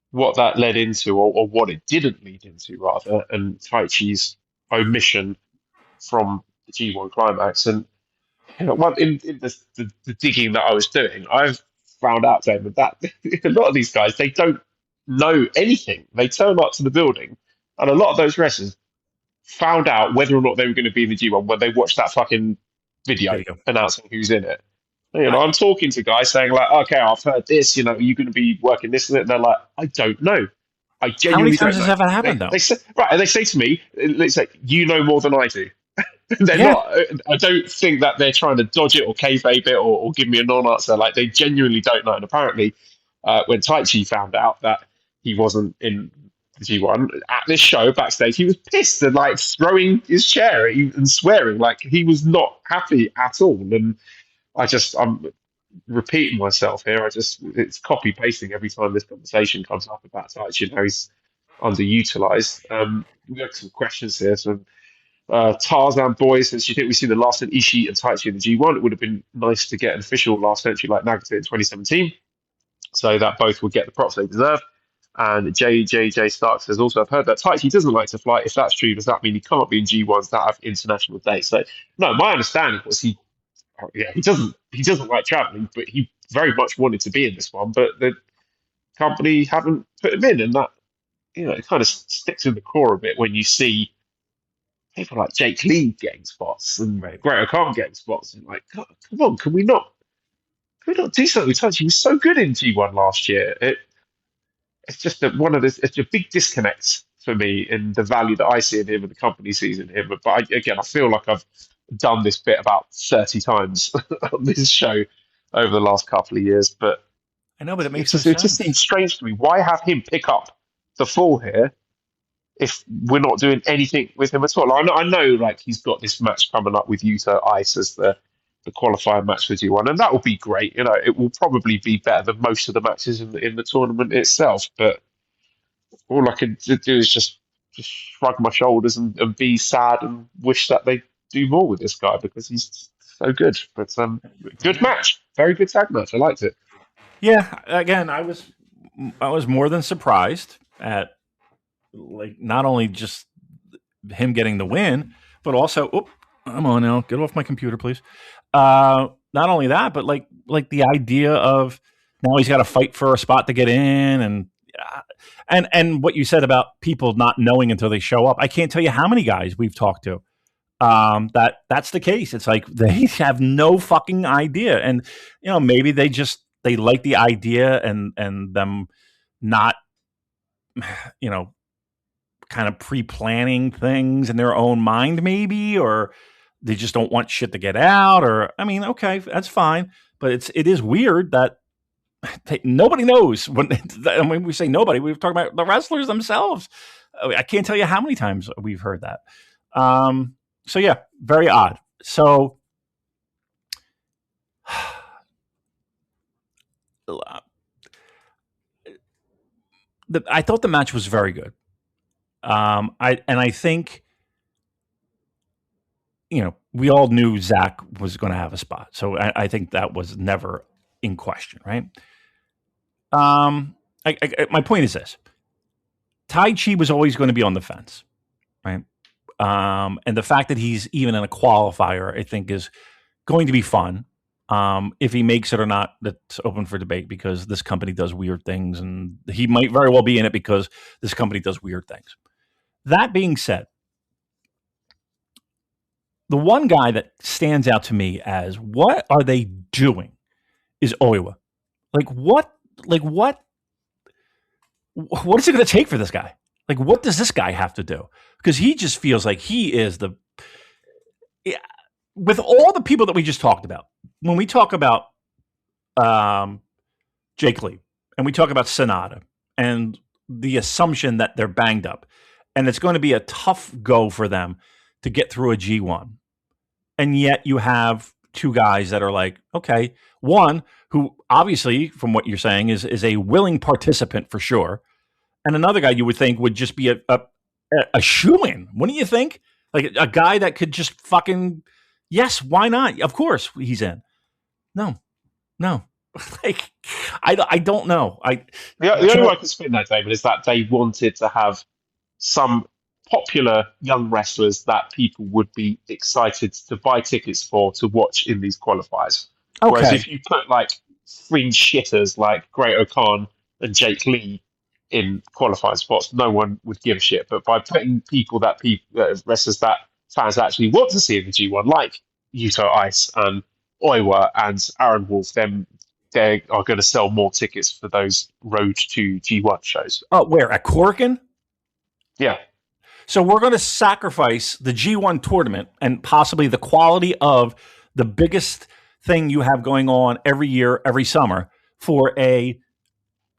what that led into, or what it didn't lead into, rather, and Taichi's omission from the G1 climax. And in the digging that I was doing, I've found out, David, that a lot of these guys, they don't know anything. They turn up to the building, and a lot of those wrestlers found out whether or not they were going to be in the G1 when they watched that fucking video announcing who's in it. You know, I'm talking to guys saying like, okay, I've heard this, you know, are you going to be working this and it? And they're like, I don't know. I genuinely don't know. How many times has that happened, though? They say, right, and they say to me, it's like, you know more than I do. They're not. I don't think that they're trying to dodge it or kayfabe it or give me a non-answer. Like, they genuinely don't know. And apparently, when Taichi found out that he wasn't in the G1 at this show backstage, he was pissed and like throwing his chair and swearing. Like, he was not happy at all. And I'm repeating myself here. It's copy pasting every time this conversation comes up about Taichi and how he's underutilized. We got some questions here. So Tarzan Boy says, do you think we see the last in Ishii and Taichi in the G1? It would have been nice to get an official last entry like Nagata in 2017, so that both would get the props they deserve. And JJJ Stark says, also, I've heard that Taichi doesn't like to fly. If that's true, does that mean he can't be in G1s that have international dates? So, no, my understanding was he doesn't like traveling, but he very much wanted to be in this one, but the company haven't put him in, and that, you know, it kind of sticks in the core a bit when you see people like Jake Lee getting spots and Great O'Khan getting spots, and like, God, come on, can we not do something with Taichi? He was so good in G1 last year. It's just it's a big disconnect for me in the value that I see in him and the company sees in him. But I feel like I've done this bit about 30 times on this show over the last couple of years, but I know, but it makes it no just sense. seems strange to me. Why have him pick up the fall here if we're not doing anything with him at all? I know, like he's got this match coming up with Yuta Ice as the qualifying match for G1, and that will be great. You know, it will probably be better than most of the matches in the tournament itself. But all I can do is just shrug my shoulders and be sad and wish that they do more with this guy because he's so good. But good match, very good tag match. I liked it. Yeah, again, I was more than surprised at like not only just him getting the win, but also I'm on now. Get off my computer, please. Not only that, but like the idea of now he's got to fight for a spot to get in, and what you said about people not knowing until they show up. I can't tell you how many guys we've talked to that's the case. It's like they have no fucking idea, and maybe they like the idea and them not kind of pre-planning things in their own mind, maybe, or they just don't want shit to get out, or I mean, okay, that's fine, but it is weird that nobody knows. When we say nobody, we're talking about the wrestlers themselves. I can't tell you how many times we've heard that. So yeah, very odd. So I thought the match was very good. I think we all knew Zach was going to have a spot, so I think that was never in question, right? My point is this: Tai Chi was always going to be on the fence, right? And the fact that he's even in a qualifier, I think, is going to be fun. If he makes it or not, that's open for debate because this company does weird things, and he might very well be in it because this company does weird things. That being said, the one guy that stands out to me as what are they doing is Oiwa. What is it going to take for this guy? Like, what does this guy have to do? Because he just feels like he is with all the people that we just talked about, when we talk about Jake Lee and we talk about Sonata and the assumption that they're banged up and it's going to be a tough go for them to get through a G1. And yet you have two guys that are like, okay, one who obviously, from what you're saying, is a willing participant for sure. And another guy you would think would just be a shoo-in. Wouldn't you think? Like a guy that could just fucking, yes, why not? Of course he's in. No. Like, I don't know. The only way I can spin that, David, is that they wanted to have some popular young wrestlers that people would be excited to buy tickets for to watch in these qualifiers. Okay. Whereas if you put like fringe shitters like Great O'Khan and Jake Lee in qualifying spots, no one would give a shit. But by putting wrestlers that fans actually want to see in the G1, like Yuto Ice and Oiwa and Aaron Wolf, then they are going to sell more tickets for those Road to G1 shows. Oh, where? At Corkin? Yeah. So we're going to sacrifice the G1 tournament and possibly the quality of the biggest thing you have going on every year, every summer for a,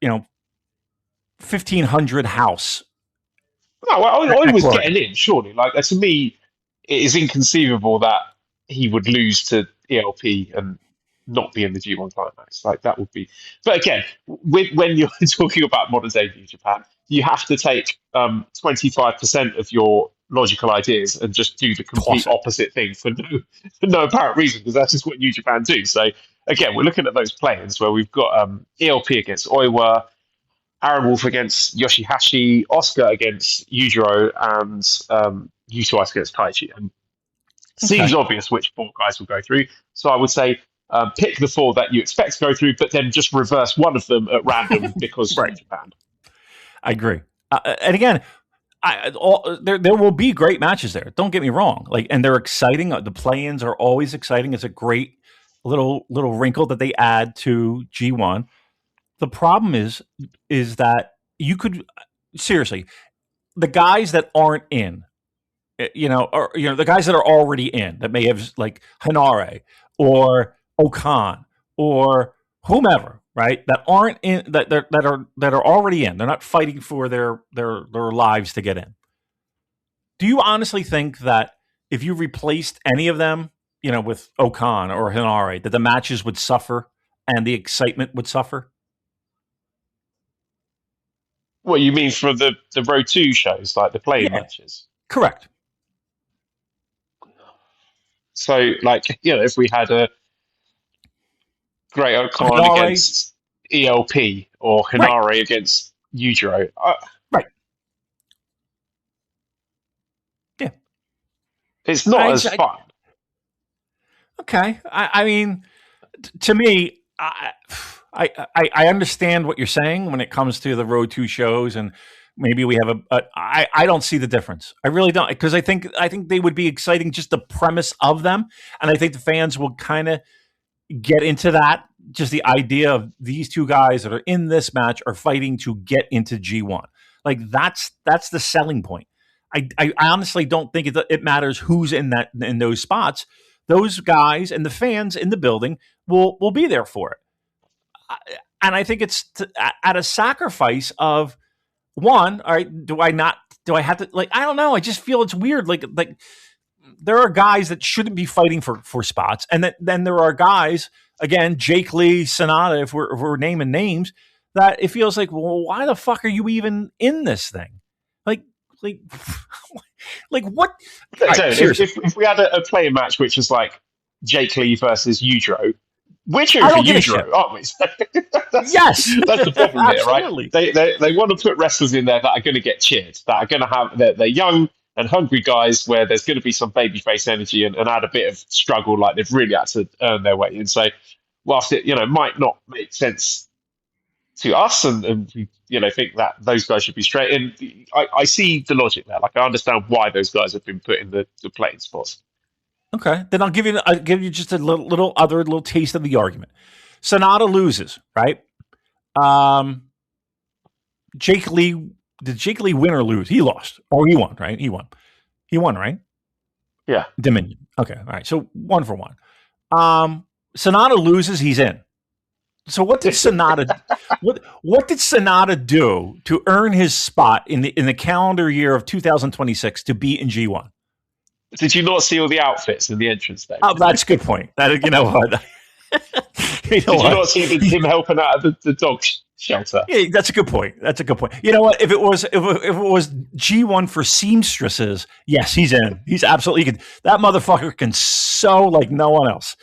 1,500 house. No, I was getting in, surely. Like, to me, it is inconceivable that he would lose to ELP and not be in the G1 climax. Like, that would be. But again, when you're talking about modern day New Japan, you have to take 25% of your logical ideas and just do the complete opposite thing for no apparent reason, because that's just what New Japan do. So again, we're looking at those play-ins where we've got ELP against Oiwa, Aaron Wolf against Yoshihashi, Oscar against Yujiro, and Yuto Ice against Taichi. And it seems obvious which four guys will go through. So I would say pick the four that you expect to go through, but then just reverse one of them at random because New Japan. I agree. And again, there will be great matches there. Don't get me wrong. And they're exciting. The play-ins are always exciting. It's a great little wrinkle that they add to G1. The problem is that you could seriously, the guys that aren't in or the guys that are already in that may have like Hinare or Okan or whomever, right? That aren't in that are already in. They're not fighting for their lives to get in. Do you honestly think that if you replaced any of them, with Okan or Hinare, that the matches would suffer and the excitement would suffer? What you mean for the Road 2 shows, like the playing matches? Correct. So, if we had a Great Okan against ELP or Hinare against Yujiro. Right. Yeah. It's not as fun. Okay. I mean, to me, I understand what you're saying when it comes to the Road 2 shows, and maybe we have I don't see the difference. I really don't, because I think they would be exciting, just the premise of them, and I think the fans will kind of get into that. Just the idea of these two guys that are in this match are fighting to get into G1. Like that's the selling point. I honestly don't think it matters who's in those spots. Those guys and the fans in the building will be there for it. And I think it's at a sacrifice of one. All right, do I have to, I don't know. I just feel it's weird. Like there are guys that shouldn't be fighting for spots. And then there are guys, again, Jake Lee, Sonata, if we're naming names, that it feels like, well, why the fuck are you even in this thing? Like what? Right, if we had a playing match which is like Jake Lee versus Yujiro, we're cheering for Yujiro, aren't we? Yes, that's the problem here, right? They want to put wrestlers in there that are going to get cheered, that are going to have they're young and hungry guys where there's going to be some babyface energy and add a bit of struggle, like they've really had to earn their way. And so, whilst it might not make sense to us, and we think that those guys should be straight in, I see the logic there. Like I understand why those guys have been put in the playing spots. Okay, then I'll give you just a little taste of the argument. Sonata loses, right? Jake Lee. Did Jake Lee win or lose? He lost. Or he won, right? He won, right? Yeah. Dominion. Okay. All right. So 1 for 1. Sonata loses, he's in. So what did Sonata what did Sonata do to earn his spot in the calendar year of 2026 to be in G1? Did you not see all the outfits in the entrance day? Oh, that's a good point. What? Did you not see him helping out of the dog shelter? Yeah, that's a good point. You know what? If it was G1 for seamstresses, yes, he's in. He's absolutely that motherfucker can sew like no one else.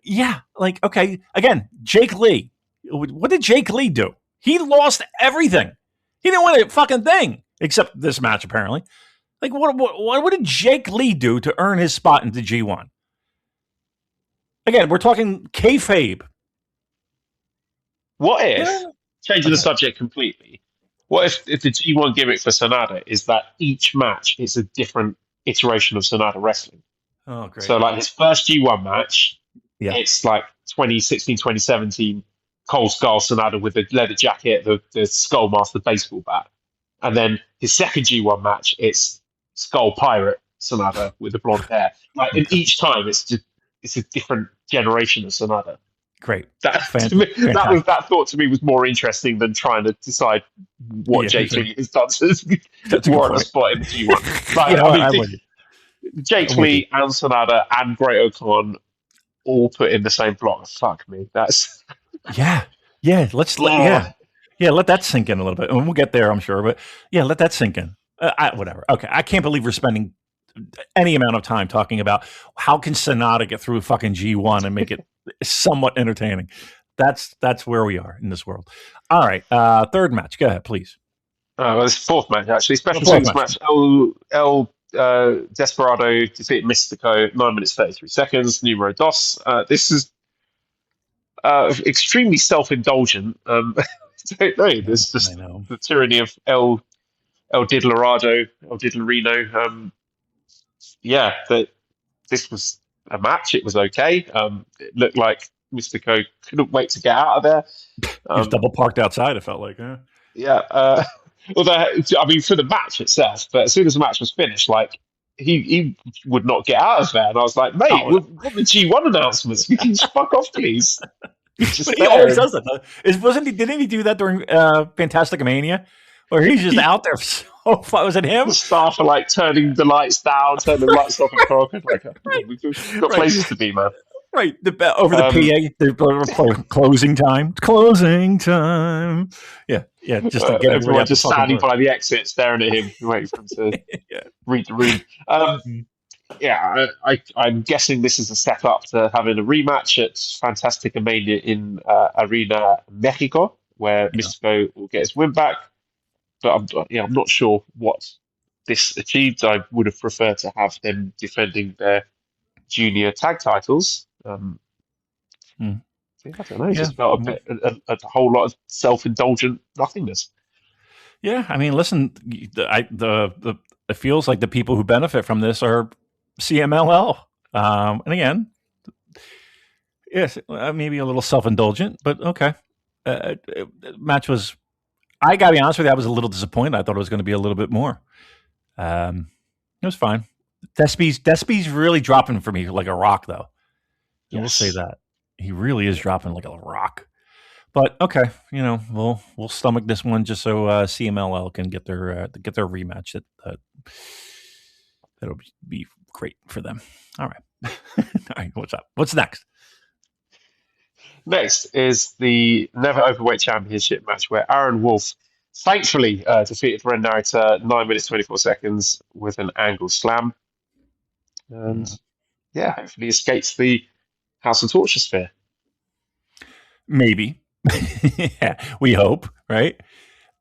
Yeah, okay. Again, Jake Lee. What did Jake Lee do? He lost everything. He didn't win a fucking thing except this match, apparently. What did Jake Lee do to earn his spot into G1? Again, we're talking kayfabe. What if, changing the subject completely, what if the G1 gimmick for Sonata is that each match is a different iteration of Sonata wrestling? Oh, great. So, his first G1 match, yeah, it's like 2016, 2017, Cole Skull Sonata with the leather jacket, the Skullmaster baseball bat. And then his second G1 match, it's Skull Pirate Sonata with the blonde hair. And each time, it's a different generation of Sonata. Great. That thought to me was more interesting than trying to decide what Jake Lee has done to warrant a spot in the G1. Jake Lee and Sonata and Great Okan all put in the same block. Fuck me. That's yeah. Let that sink in a little bit, and we'll get there, I'm sure. But yeah, let that sink in. Whatever. Okay, I can't believe we're spending any amount of time talking about how can Sonata get through fucking G1 and make it somewhat entertaining. That's where we are in this world. All right, third match. Go ahead, please. This fourth match, actually. Special singles match. El Desperado defeated Mystico, 9 minutes 33 seconds. Numero dos. This is extremely self-indulgent. I don't know. There's just the tyranny of El Diddlerino. This was a match. It was okay. It looked like Mystico couldn't wait to get out of there. He was double parked outside, it felt like. Huh? Yeah. Although, I mean, for the match itself, but as soon as the match was finished, like he would not get out of there, and I was like, mate, Oh, what the G1 announcements? You can just fuck off, please. He's just but he there. always does that. Wasn't he? Didn't he do that during Fantastic Mania, where he's just out there? So far? Was it him? The staff are like turning the lights down, turning the lights off, and Crockett. Like, we've got places to be, man. Right, over the PA, the closing time. Closing time. Yeah, just to get everyone just standing by the exit, staring at him, waiting for him to read the room. I'm guessing this is a step up to having a rematch at Fantastic Mania in Arena Mexico, where Mystico will get his win back. But I'm not sure what this achieved. I would have preferred to have them defending their junior tag titles. I don't know. It just felt a whole lot of self-indulgent nothingness. Yeah, I mean, listen, it feels like the people who benefit from this are CMLL, and again, yes, maybe a little self-indulgent, but okay. Match was. I gotta be honest with you, I was a little disappointed. I thought it was going to be a little bit more. It was fine. Despy's really dropping for me like a rock, though. Yes. We'll say that he really is dropping like a rock. But okay, we'll stomach this one just so CMLL can get their rematch. That'll be great for them. All right, all right. What's up? What's next? Next is the Never Overweight Championship match where Aaron Wolf thankfully defeated Ren Narita 9 minutes 24 seconds with an angle slam. And hopefully escapes the House of Torture sphere. Maybe. Yeah, we hope, right?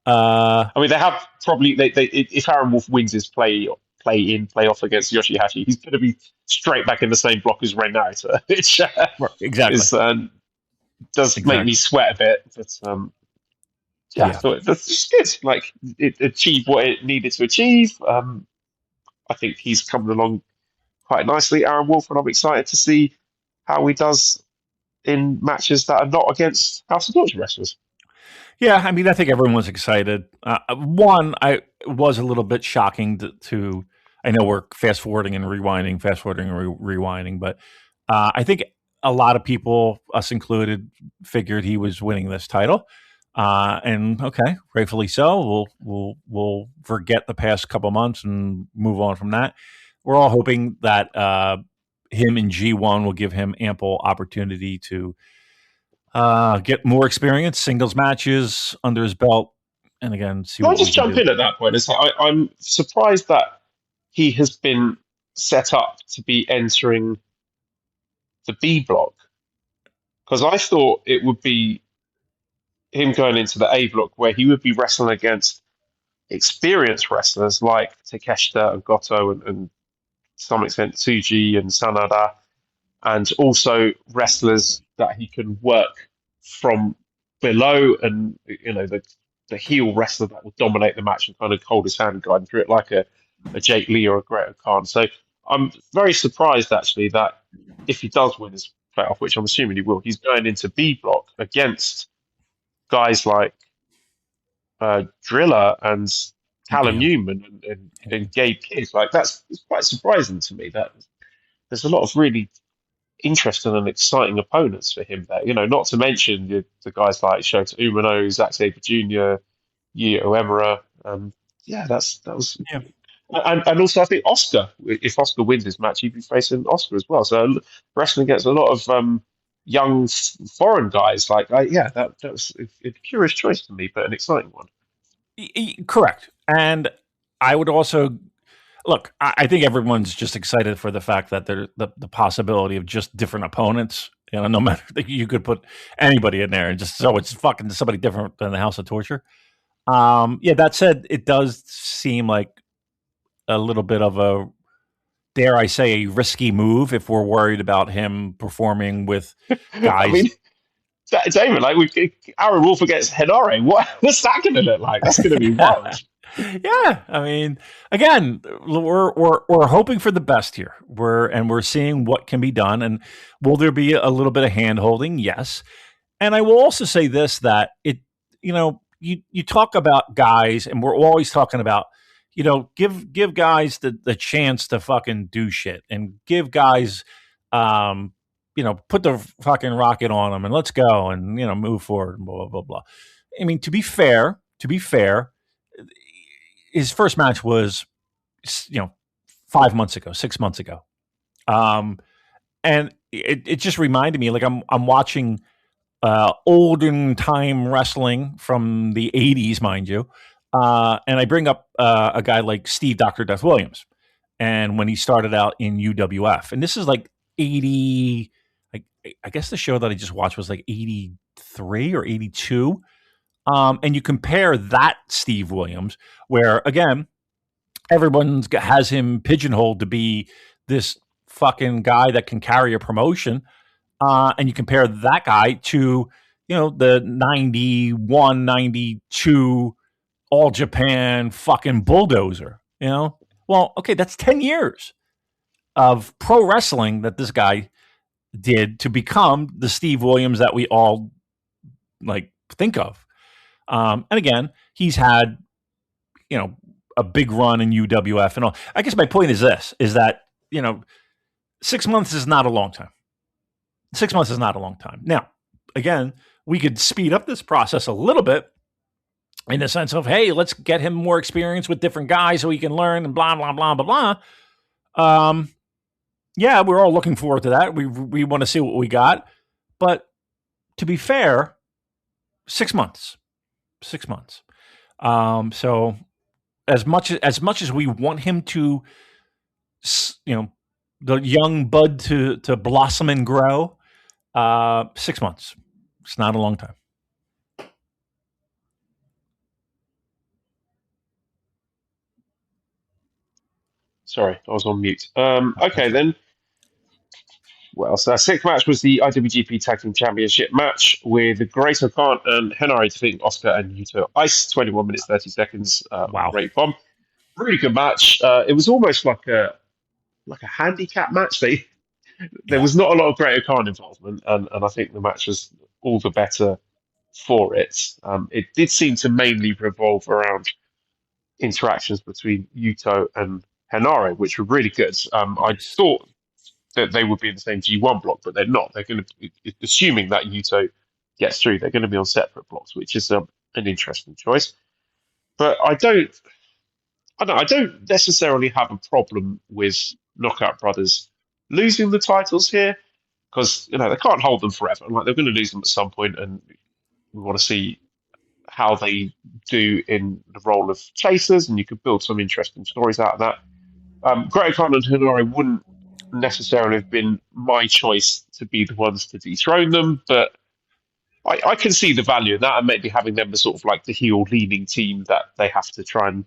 I mean, they have probably, if Aaron Wolf wins his play off against Yoshihashi, he's going to be straight back in the same block as Ren Narita, which exactly. Does make me sweat a bit, but I thought that's just good. Like, it achieved what it needed to achieve. I think he's coming along quite nicely, Aaron Wolf, and I'm excited to see how he does in matches that are not against House of Torture wrestlers. Yeah, I mean, I think everyone was excited. One, I was a little bit shocking to I know we're fast forwarding and rewinding, but I think a lot of people, us included, figured he was winning this title, and okay, rightfully so. We'll forget the past couple months and move on from that. We're all hoping that him in G1 will give him ample opportunity to get more experience, singles matches under his belt, and again, see. Can I just jump in at that point? I'm surprised that he has been set up to be entering the B block, because I thought it would be him going into the A block where he would be wrestling against experienced wrestlers like Takeshita and Goto and to some extent Tsuji and Sanada, and also wrestlers that he can work from below, and the heel wrestler that will dominate the match and kind of hold his hand and guide him through it, like a Jake Lee or a Great Khan. So I'm very surprised actually that if he does win his playoff, which I'm assuming he will, he's going into B block against guys like Driller and Callum Newman and Gabe Kidd. Like, it's quite surprising to me that there's a lot of really interesting and exciting opponents for him there. Not to mention the guys like Shota Umino, Zack Sabre Jr., Yuya Uemura. That was. Yeah. And also, I think Oscar, if Oscar wins this match, he'd be facing Oscar as well. So wrestling against a lot of young foreign guys. Like, that was a curious choice to me, but an exciting one. Correct. And I would also look. I think everyone's just excited for the fact that there's the possibility of just different opponents. No matter, you could put anybody in there and just so it's fucking somebody different than the House of Torture. That said, it does seem like a little bit of a, dare I say, a risky move if we're worried about him performing with guys. I mean, David, like Aaron Wolf against Henare, what's that going to look like? That's going to be wild. Yeah, I mean, again, we're hoping for the best here. We're seeing what can be done, and will there be a little bit of hand holding? Yes, and I will also say this, that it, you talk about guys, and we're always talking about, give guys the chance to fucking do shit, and give guys, put the fucking rocket on them and let's go and move forward and blah blah blah blah. I mean, to be fair, his first match was 5 months ago, 6 months ago, and it just reminded me, like, I'm watching olden time wrestling from the 80s, mind you. And I bring up a guy like Steve Dr. Death Williams, and when he started out in UWF, and this is like 80, I guess the show that I just watched was like 83 or 82. And you compare that Steve Williams, where again, everyone has him pigeonholed to be this fucking guy that can carry a promotion. And you compare that guy to, the 91, 92 All Japan fucking bulldozer, Well, okay, that's 10 years of pro wrestling that this guy did to become the Steve Williams that we all think of. And again, he's had, a big run in UWF and all. I guess my point is this, is that, 6 months is not a long time. 6 months is not a long time. Now, again, we could speed up this process a little bit in the sense of, hey, let's get him more experience with different guys so he can learn and blah, blah, blah, blah, blah. Yeah, we're all looking forward to that. We want to see what we got. But to be fair, 6 months. 6 months. So as much as we want him to, the young bud to blossom and grow, 6 months. It's not a long time. Sorry, I was on mute. Okay, then. Well, so our sixth match was the IWGP Tag Team Championship match with Great-O-Khan and Henare defeating Oscar and Yuto Ice. 21 minutes, 30 seconds. Wow. Great bomb. Really good match. It was almost like a handicap match. There was not a lot of Great-O-Khan involvement, and I think the match was all the better for it. It did seem to mainly revolve around interactions between Yuto and Henare, which were really good. I thought that they would be in the same G1 block, but they're not. They're going to, assuming that Yuto gets through, they're going to be on separate blocks, which is an interesting choice. But I don't necessarily have a problem with Knockout Brothers losing the titles here, because they can't hold them forever. Like, they're going to lose them at some point, and we want to see how they do in the role of chasers, and you could build some interesting stories out of that. Great-O-Khan and Henare wouldn't necessarily have been my choice to be the ones to dethrone them, but I can see the value in that, and maybe having them as sort of like the heel-leaning team that they have to try and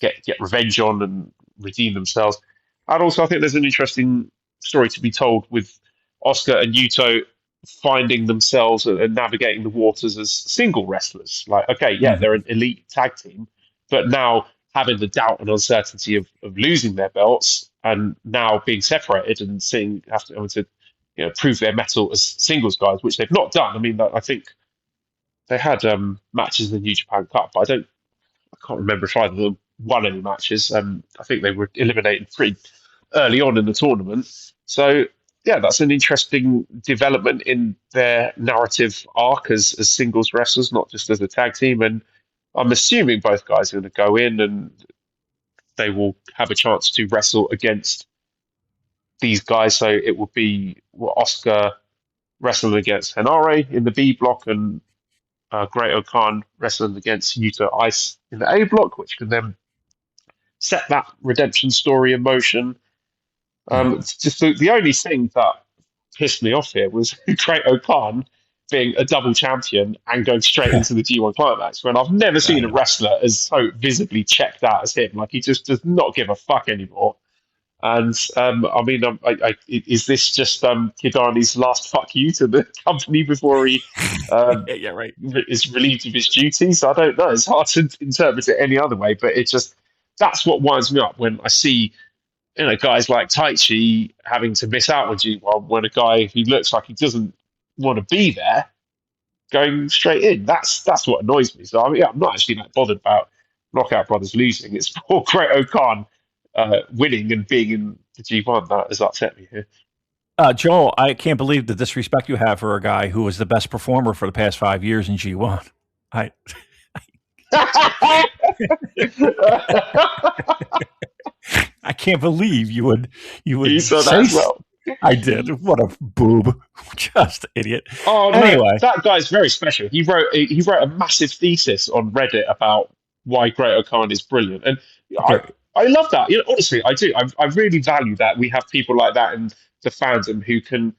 get revenge on and redeem themselves. And also, I think there's an interesting story to be told with Oscar and Yuto finding themselves and navigating the waters as single wrestlers. Like, okay, yeah, they're an elite tag team, but now having the doubt and uncertainty of losing their belts and now being separated and having to prove their mettle as singles guys, which they've not done. I mean, I think they had matches in the New Japan Cup, but I can't remember if either of them won any matches. I think they were eliminated pretty early on in the tournament. So yeah, that's an interesting development in their narrative arc as singles wrestlers, not just as a tag team. And I'm assuming both guys are going to go in and they will have a chance to wrestle against these guys. So it will be Oscar wrestling against Henare in the B block, and Great-O-Khan wrestling against Yuto Ice in the A block, which can then set that redemption story in motion. Just the only thing that pissed me off here was Great-O-Khan being a double champion and going straight into the G1 Climax, when I've never seen a wrestler as so visibly checked out as him. Like, he just does not give a fuck anymore. And I mean, is this just Kidani's last fuck you to the company before he is relieved of his duties? I don't know. It's hard to interpret it any other way, but that's what winds me up when I see guys like Taichi having to miss out on G1 when a guy who looks like he doesn't want to be there going straight in. That's what annoys me. So I mean, I'm not actually that bothered about Knockout Brothers losing. It's more Great-O-Khan winning and being in the G1 that has upset me here. Joel, I can't believe the disrespect you have for a guy who was the best performer for the past 5 years in G1. I can't believe you would You saw that as well. I did. What a boob. Just idiot. Oh no, anyway, that guy's very special. He wrote a massive thesis on Reddit about why Great-O-Khan is brilliant, and I love that. You know, honestly, I do. I really value that we have people like that in the fandom who can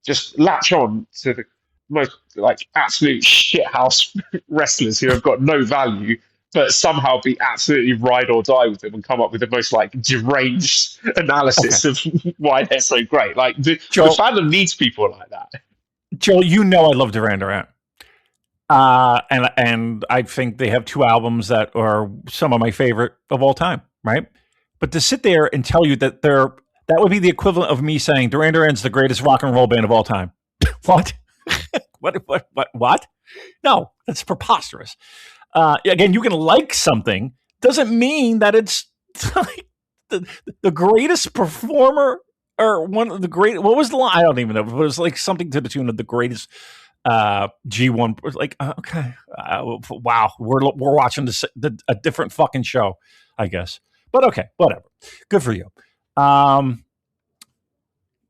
just latch on to the most like absolute shithouse wrestlers who have got no value, but somehow be absolutely ride or die with them and come up with the most like deranged analysis of why they're so great. Like the fandom needs people like that. Joel, you know I love Duran Duran. And I think they have 2 albums that are some of my favorite of all time, right? But to sit there and tell you that that would be the equivalent of me saying Duran Duran's the greatest rock and roll band of all time. What? What? No, that's preposterous. Again, you can like something doesn't mean that it's like the greatest performer or one of the great. What was the line? I don't even know. But it was like something to the tune of the greatest G1. Like, okay, wow, we're watching a different fucking show, I guess. But okay, whatever. Good for you.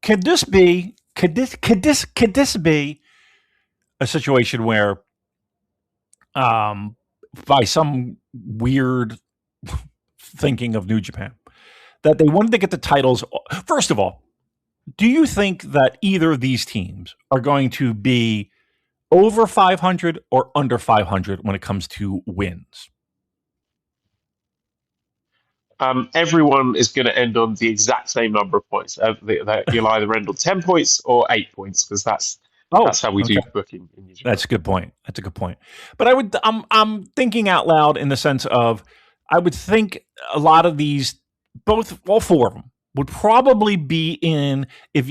Could this be a situation where, by some weird thinking of New Japan, that they wanted to get the titles? First of all, do you think that either of these teams are going to be over 500 or under 500 when it comes to wins? Everyone is going to end on the exact same number of points. You'll either end on 10 points or 8 points, because that's how we do booking in New Japan. That's a good point. But I'm thinking out loud in the sense of, I would think a lot of these, all 4 of them, would probably be in, if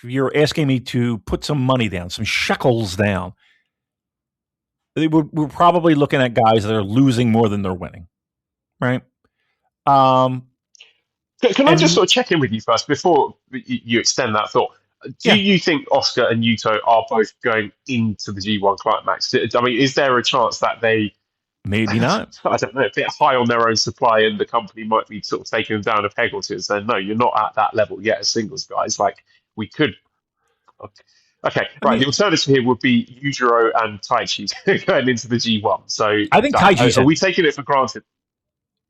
you're asking me to put some money down, some shekels down, we're probably looking at guys that are losing more than they're winning, right? Can I just sort of check in with you first before you extend that thought? Do you think Oscar and Yuto are both going into the G1 Climax? I mean, is there a chance that they... Maybe not. I don't know, a bit high on their own supply and the company might be sort of taking them down a peg or two and saying, no, you're not at that level yet as singles guys. Like, we could... Okay, right. The alternative here would be Yujiro and Taichi going into the G1. So I think Taichi's in. Are we taking it for granted?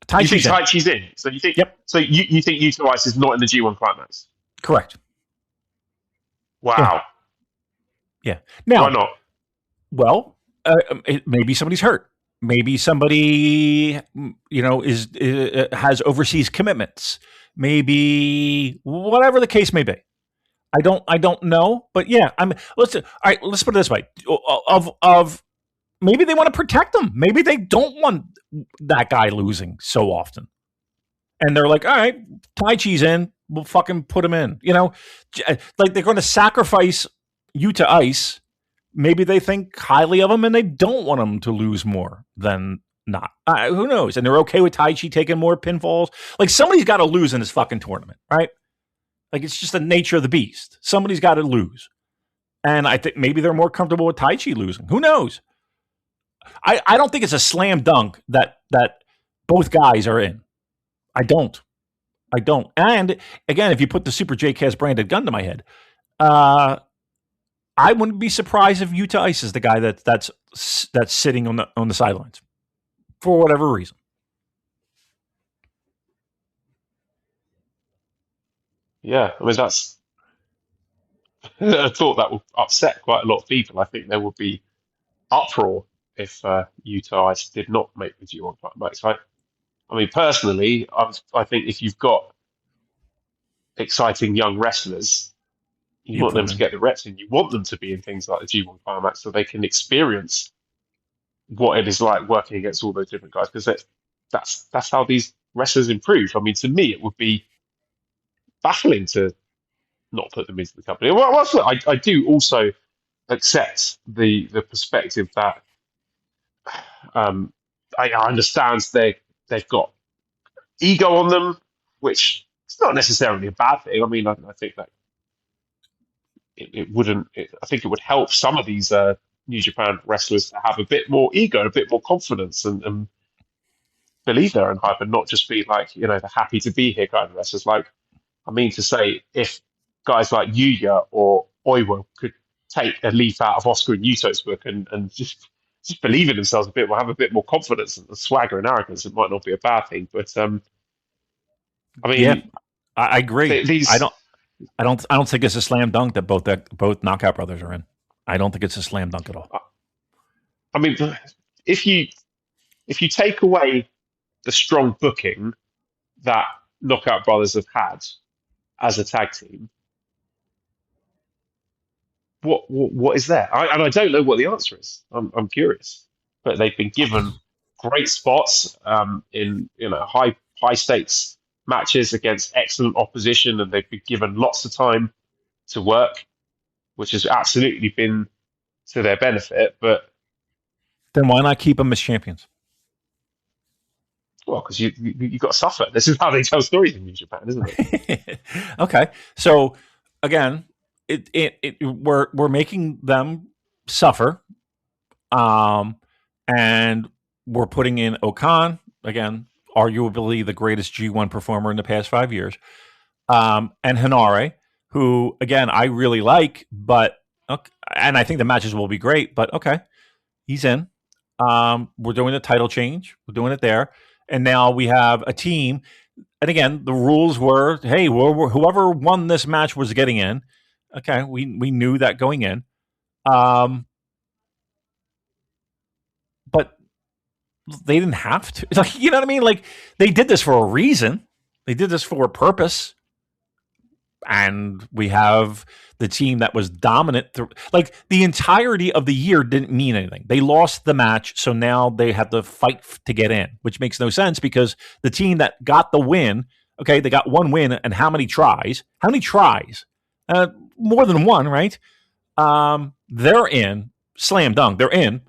Taichi's in. So you think? Yep. So you think Yuto Ice is not in the G1 Climax? Correct. Wow. Yeah. Now, why not? Well, maybe somebody's hurt. Maybe somebody, has overseas commitments. Maybe whatever the case may be. I don't know. But yeah, let's put it this way. Of maybe they want to protect them. Maybe they don't want that guy losing so often. And they're like, all right, Taichi's in. We'll fucking put him in. Like they're going to sacrifice Yuta Ice. Maybe they think highly of him and they don't want him to lose more than not. Who knows? And they're okay with Taichi taking more pinfalls. Like somebody's got to lose in this fucking tournament, right? Like it's just the nature of the beast. Somebody's got to lose. And I think maybe they're more comfortable with Taichi losing. Who knows? I don't think it's a slam dunk that both guys are in. I don't. And again, if you put the Super J-Cast branded gun to my head, I wouldn't be surprised if Yuta Ice is the guy that's sitting on the sidelines for whatever reason. Yeah, I mean that's a thought that would upset quite a lot of people. I think there would be uproar if Yuta Ice did not make the G1 Climax, right? I mean, personally, I think if you've got exciting young wrestlers, you want them to get the reps in. You want them to be in things like the G1 Climax so they can experience what it is like working against all those different guys. Because that's how these wrestlers improve. I mean, to me, it would be baffling to not put them into the company. Well, I do also accept the perspective that I understand they've got ego on them, which is not necessarily a bad thing. I mean, I think that it wouldn't. I think it would help some of these New Japan wrestlers to have a bit more ego, a bit more confidence, and believe they're in hype, and not just be like the happy to be here kind of wrestlers. Like, I mean to say, if guys like Yuya or Oiwa could take a leaf out of Oscar and Yuto's book and just believe in themselves a bit more, have a bit more confidence and swagger and arrogance, it might not be a bad thing. But I mean, Yeah, I agree. these I don't think it's a slam dunk that both Knockout Brothers are in. I don't think it's a slam dunk at all. I mean, if you take away the strong booking that Knockout Brothers have had as a tag team, what is there? I don't know what the answer is. I'm curious, but they've been given great spots in high stakes matches against excellent opposition, and they've been given lots of time to work, which has absolutely been to their benefit. But Then why not keep them as champions? well, because you got to suffer. This is how they tell stories in New Japan, isn't it? Okay, so again, we're making them suffer, and we're putting in Okan again, arguably the greatest G1 performer in the past 5 years, and Hanare, who again I really like, but okay, and I think the matches will be great. But okay, he's in. We're doing a title change. We're doing it there, and now we have a team. And again, the rules were, hey, whoever won this match was getting in. Okay, we knew that going in, but they didn't have to. Like, you know what I mean? Like, they did this for a reason. They did this for a purpose. And we have the team that was dominant through, like, the entirety of the year didn't mean anything. They lost the match, so now they have to fight to get in, which makes no sense because the team that got the win, okay, they got one win, and how many tries? How many tries? More than one, right? They're in, slam dunk, they're in.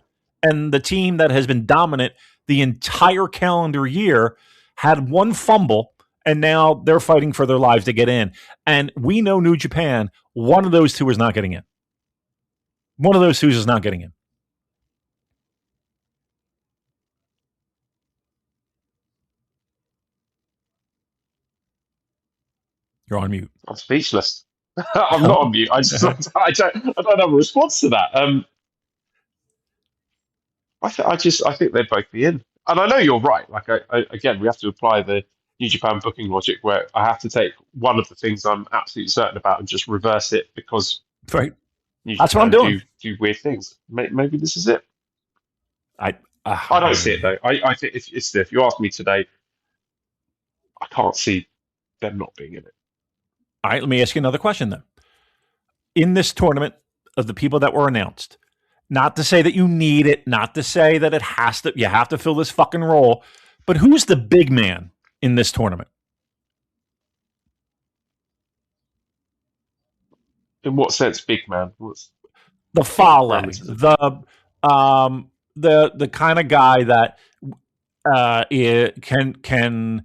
And the team that has been dominant the entire calendar year had one fumble, and now they're fighting for their lives to get in. And we know New Japan, one of those two is not getting in. One of those two is not getting in. You're on mute. I'm speechless. I'm not on mute. I don't have a response to that. I think they'd both be in, and I know you're right. Like, again, we have to apply the New Japan booking logic, where I have to take one of the things I'm absolutely certain about and just reverse it because Right. New That's what I'm Japan doing. do weird things. Maybe this is it. I don't see it though. I think if you ask me today, I can't see them not being in it. All right, let me ask you another question then. In this tournament, of the people that were announced, not to say that you need it, not to say that you have to fill this fucking role, but who's the big man in this tournament? In what sense, big man? The Fale, the kind of guy that can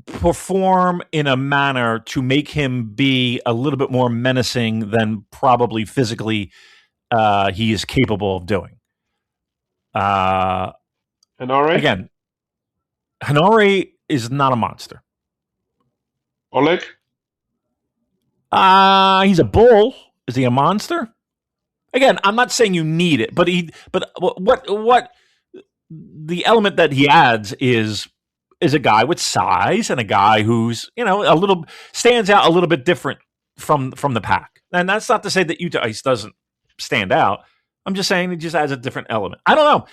perform in a manner to make him be a little bit more menacing than probably physically he is capable of doing. Hanare? Again, Hanare is not a monster. Oleg? He's a bull. Is he a monster? Again, I'm not saying you need it, but what the element that he adds is a guy with size and a guy who's, a little stands out a little bit different from the pack. And that's not to say that Yuta Ice doesn't stand out. I'm just saying it just adds a different element. I don't know.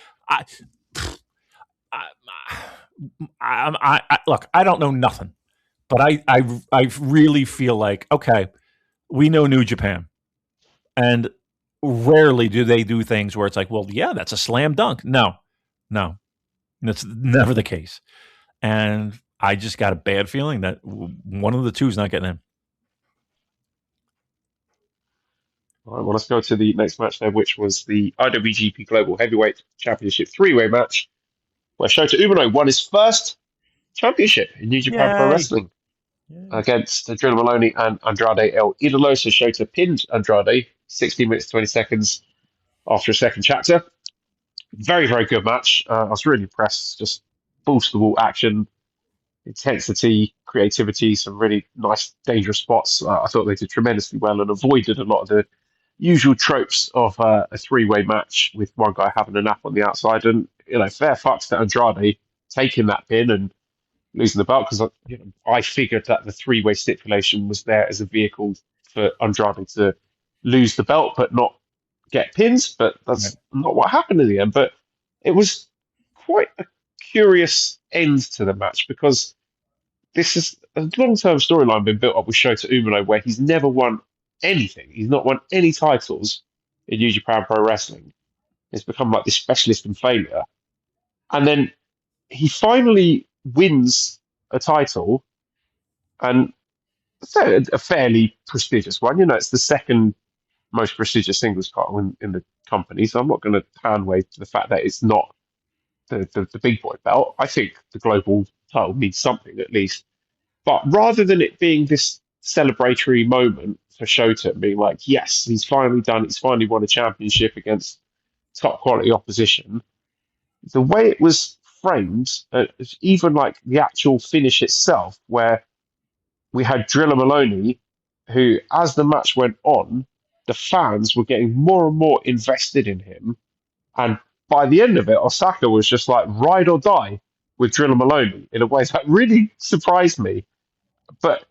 Look, I don't know nothing, but I really feel like, okay, we know New Japan, and rarely do they do things where it's like, well, yeah, that's a slam dunk. No, that's never the case. And I just got a bad feeling that one of the two is not getting in. All right, well, let's go to the next match there, which was the IWGP Global Heavyweight Championship three-way match, where Shota Umino won his first championship in New Japan Pro Yay. Wrestling against Drilla Maloney and Andrade El Idolo. So Shota pinned Andrade 16 minutes 20 seconds after a second chapter. Very, very good match. I was really impressed. Just balls to the wall action, intensity, creativity, some really nice, dangerous spots. I thought they did tremendously well and avoided a lot of the usual tropes of a three-way match with one guy having a nap on the outside. And, fair fucks to Andrade taking that pin and losing the belt, because I figured that the three-way stipulation was there as a vehicle for Andrade to lose the belt but not get pins. But that's not what happened in the end. But it was quite a curious end to the match, because this is a long-term storyline been built up with Shota Umino, where he's never won anything. He's not won any titles in New Japan Pro Wrestling. It's become like this specialist in failure. And then he finally wins a title, and a fairly prestigious one. It's the second most prestigious singles title in the company, so I'm not going to hand wave to the fact that it's not the big boy belt. I think the global title means something at least. But rather than it being this celebratory moment for Shota, being like, yes, he's finally done it, he's finally won a championship against top quality opposition, the way it was framed, even like the actual finish itself, where we had Drilla Maloney, who, as the match went on, the fans were getting more and more invested in him. And by the end of it, Osaka was just like ride or die with Drilla Maloney in a way that really surprised me. But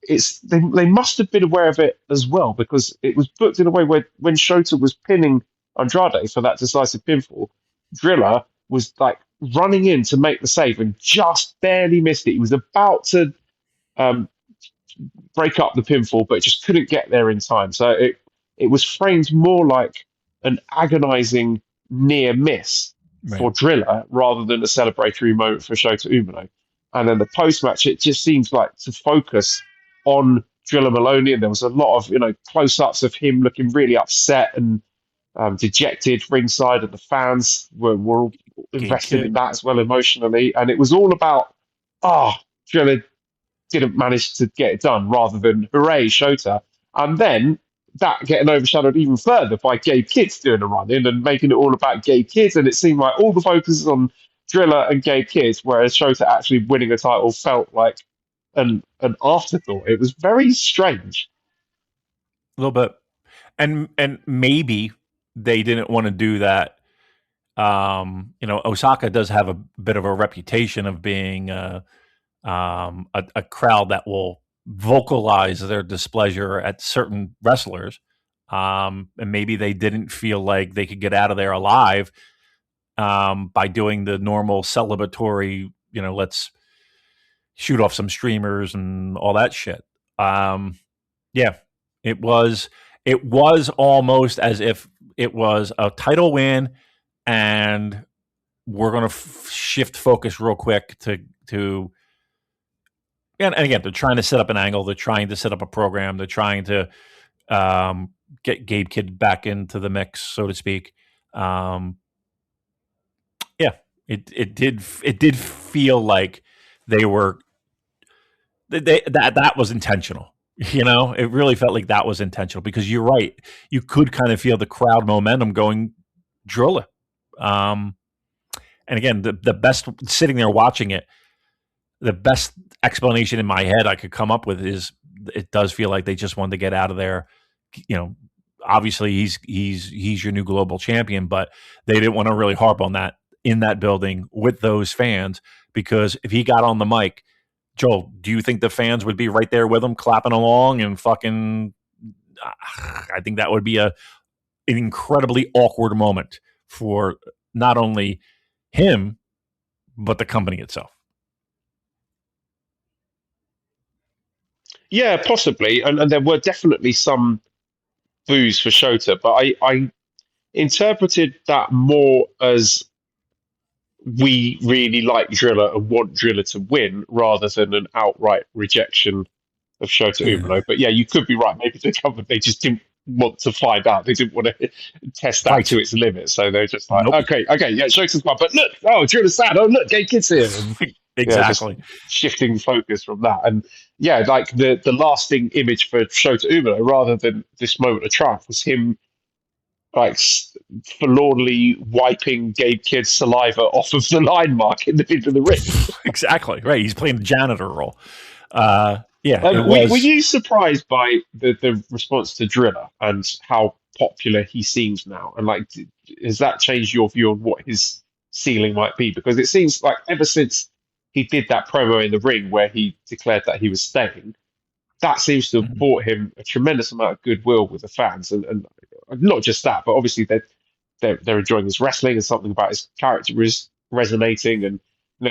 they must have been aware of it as well, because it was booked in a way where when Shota was pinning Andrade for that decisive pinfall, Drilla was like running in to make the save and just barely missed it. He was about to break up the pinfall, but just couldn't get there in time. So it was framed more like an agonizing near miss for Drilla rather than a celebratory moment for Shota Umino. And then the post-match, it just seems like to focus on Drilla Maloney, and there was a lot of close-ups of him looking really upset and dejected ringside, and the fans were all invested in that as well emotionally. And it was all about, Drilla didn't manage to get it done, rather than hooray, Shota. And then that getting overshadowed even further by Gabe Kidd doing a run-in and making it all about Gabe Kidd, and it seemed like all the focus is on Drilla and Gabe Kidd, whereas Shota actually winning a title felt like an afterthought. It was very strange. A little bit. And maybe they didn't want to do that. Osaka does have a bit of a reputation of being a crowd that will vocalize their displeasure at certain wrestlers. And maybe they didn't feel like they could get out of there alive by doing the normal celebratory, let's shoot off some streamers and all that shit. It was almost as if it was a title win, and we're going to shift focus real quick to and again, they're trying to set up an angle, they're trying to set up a program, they're trying to get Gabe Kidd back into the mix, so to speak. It did feel like they were that was intentional. It really felt like that was intentional, because you're right. You could kind of feel the crowd momentum going Drilla. And again, the best, sitting there watching it, the best explanation in my head I could come up with is it does feel like they just wanted to get out of there. Obviously he's your new global champion, but they didn't want to really harp on that in that building with those fans, because if he got on the mic, Joel, do you think the fans would be right there with him, clapping along and fucking? I think that would be an incredibly awkward moment for not only him but the company itself. Yeah, possibly, and there were definitely some boos for Shota, but I interpreted that more as we really like Drilla and want Drilla to win, rather than an outright rejection of Shota Umino. But yeah, you could be right. Maybe they just didn't want to find out. They didn't want to test that Right. to its limit. So they're just like, Nope. okay, yeah, Shota's fine. But look, Drilla's sad. Oh, look, gay kids here. And, Exactly. shifting focus from that. And yeah, like the lasting image for Shota Umino, rather than this moment of triumph, was him like forlornly wiping Gabe Kidd's saliva off of the line mark in the middle of the ring. Exactly. Right. He's playing the janitor role. Yeah. Were you surprised by the response to Driller and how popular he seems now? And like, has that changed your view on what his ceiling might be? Because it seems like ever since he did that promo in the ring where he declared that he was staying, that seems to have brought him a tremendous amount of goodwill with the fans, and not just that, but obviously they're enjoying his wrestling, and something about his character is resonating, and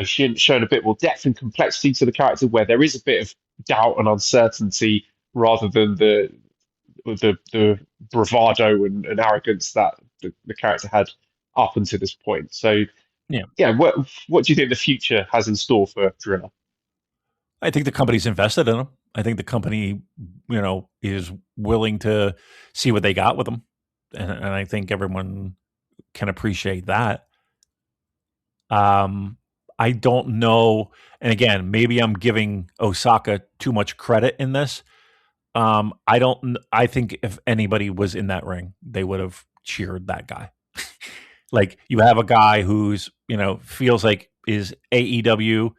shown a bit more depth and complexity to the character, where there is a bit of doubt and uncertainty rather than the bravado and arrogance that the character had up until this point. So what do you think the future has in store for Driller? I think the company's invested in him. I think the company, is willing to see what they got with him, and I think everyone can appreciate that. I don't know, and again, maybe I'm giving Osaka too much credit in this. I think if anybody was in that ring, they would have cheered that guy. Like, you have a guy who's, feels like is AEW,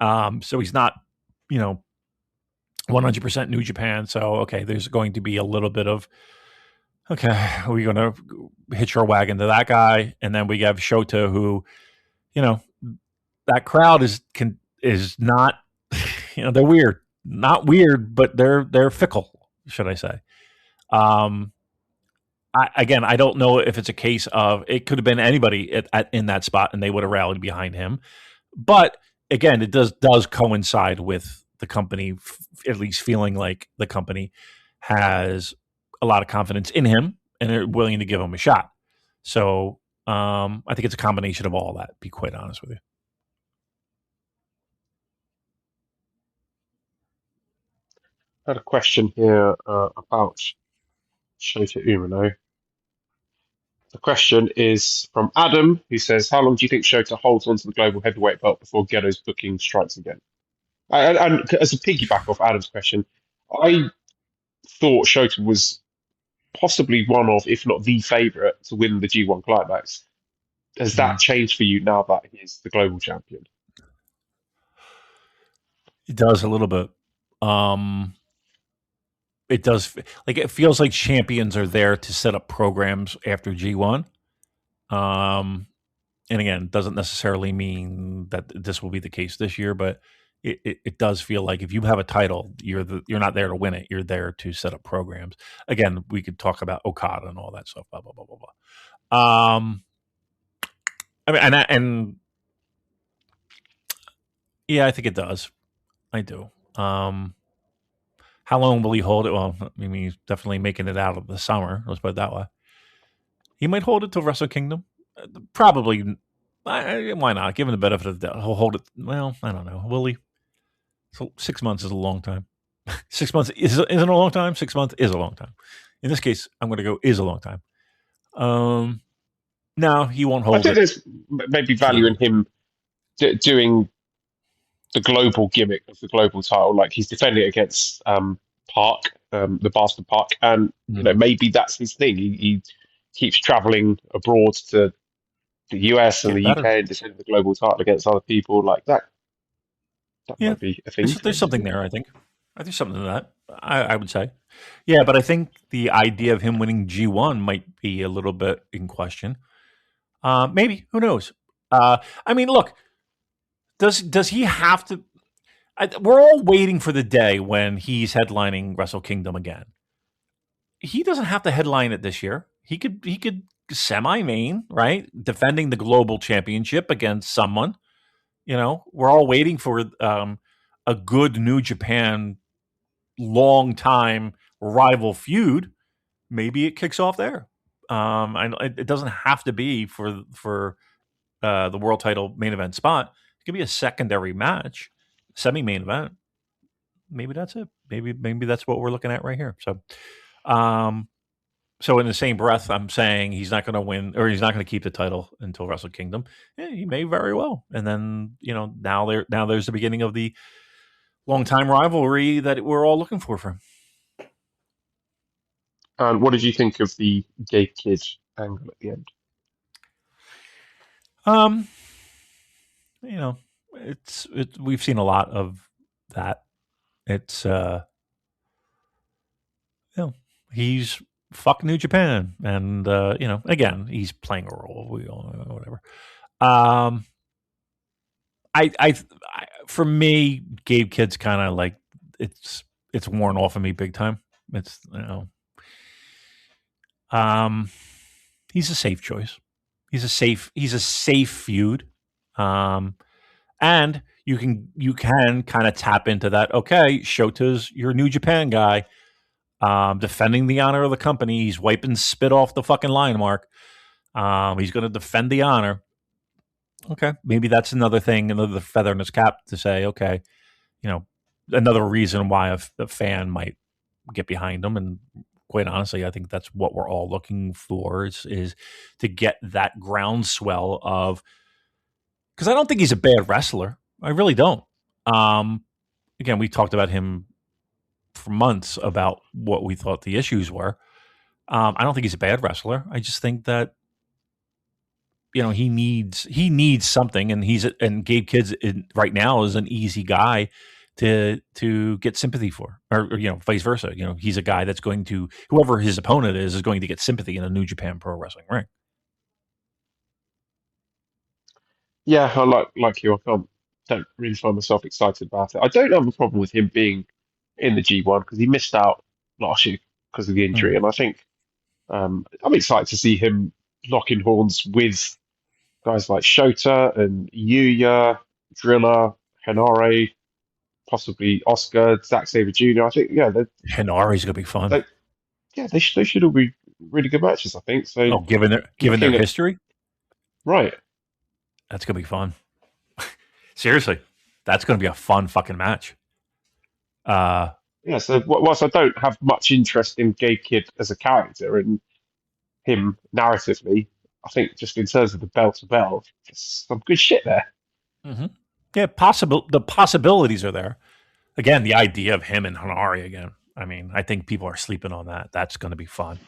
so he's not, 100% New Japan. So, okay, there's going to be a little bit of, okay, are we going to hitch our wagon to that guy? And then we have Shota, who, that crowd is not, they're weird, not weird, but they're fickle, should I say? I don't know if it's a case of it could have been anybody in that spot and they would have rallied behind him. But again, it does coincide with the company, at least feeling like the company has a lot of confidence in him and they're willing to give him a shot. So I think it's a combination of all that, to be quite honest with you. I had a question here about Shota Umino. The question is from Adam, who says, how long do you think Shota holds onto the global heavyweight belt before Gedo's booking strikes again? And as a piggyback off Adam's question, I thought Shota was possibly one of, if not the favourite, to win the G1 Climax. Has that changed for you now that he's the global champion? It does a little bit. It does, like, it feels like champions are there to set up programs after G1. And again, it doesn't necessarily mean that this will be the case this year, but it does feel like if you have a title, you're not there to win it. You're there to set up programs. Again, we could talk about Okada and all that stuff. Blah blah blah blah blah. I mean, and yeah, I think it does. I do. How long will he hold it? Well, I mean, he's definitely making it out of the summer. Let's put it that way. He might hold it till Wrestle Kingdom. Probably. Why not? Give him the benefit of the doubt. He'll hold it. Well, I don't know. Will he? So 6 months is a long time. 6 months isn't a long time. 6 months is a long time. In this case, I'm going to go is a long time. No, he won't hold it. I think there's maybe value in him doing the global gimmick of the global title. Like, he's defending it against Park, the Bastard Park, and maybe that's his thing. He keeps traveling abroad to the US and the UK and defending the global title against other people like that. That might be a thing. There's something there, I think. There's something to that, I would say. Yeah, but I think the idea of him winning G1 might be a little bit in question. Maybe. Who knows? I mean, look, does he have to... we're all waiting for the day when he's headlining Wrestle Kingdom again. He doesn't have to headline it this year. He could semi-main, right? Defending the global championship against someone. We're all waiting for a good New Japan long-time rival feud. Maybe it kicks off there. It doesn't have to be for the world title main event spot. It could be a secondary match, semi-main event. Maybe that's it. Maybe that's what we're looking at right here. So, So in the same breath, I'm saying he's not going to win, or he's not going to keep the title until Wrestle Kingdom. Yeah, he may very well. And then now there's the beginning of the long time rivalry that we're all looking for him. And what did you think of the gay kid angle at the end? We've seen a lot of that. It's he's fuck New Japan, and again, he's playing a role. We all know, whatever. I for me, Gabe Kidd's kind of like it's worn off of me big time. It's he's a safe choice. He's a safe feud. And you can kind of tap into that. Okay, Shota's your New Japan guy, defending the honor of the company. He's wiping spit off the fucking line mark. He's going to defend the honor. Okay, maybe that's another thing, another feather in his cap to say, okay, another reason why a fan might get behind him. And quite honestly, I think that's what we're all looking for is to get that groundswell of, because I don't think he's a bad wrestler. I really don't. Again, we talked about him for months about what we thought the issues were. I don't think he's a bad wrestler. I just think that he needs something, and Gabe Kidd right now is an easy guy to get sympathy for, or vice versa. He's a guy that's going to, whoever his opponent is going to get sympathy in a New Japan Pro Wrestling ring. Yeah, I like you. Don't really find myself excited about it. I don't have a problem with him being in the G1 because he missed out last year because of the injury, and I think I'm excited to see him locking horns with guys like Shota and Yuya, Driller, Henare, possibly Oscar, Zack Sabre Jr. I think Henare's gonna be fun. They should all be really good matches. I think so. Given their history, right? That's gonna be fun. Seriously, that's gonna be a fun fucking match. So whilst I don't have much interest in Gabe Kidd as a character and him narratively, I think just in terms of the bell to bell, there's some good shit there. Mm-hmm. Yeah, the possibilities are there. Again, the idea of him and Henare again. I mean, I think people are sleeping on that. That's going to be fun.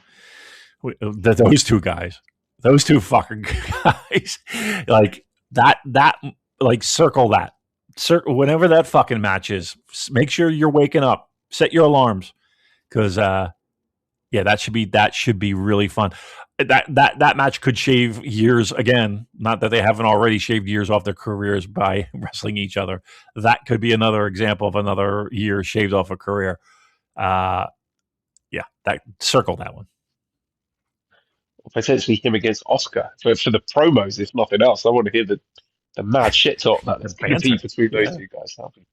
Those two guys, those two fucking guys, like that, like circle whenever that fucking match is. Make sure you're waking up. Set your alarms, because that should be really fun. That match could shave years again. Not that they haven't already shaved years off their careers by wrestling each other. That could be another example of another year shaved off a career. Circle that one. Potentially him against Oscar for the promos, if nothing else. I want to hear the mad shit talk that's going to be between those two guys. That'll be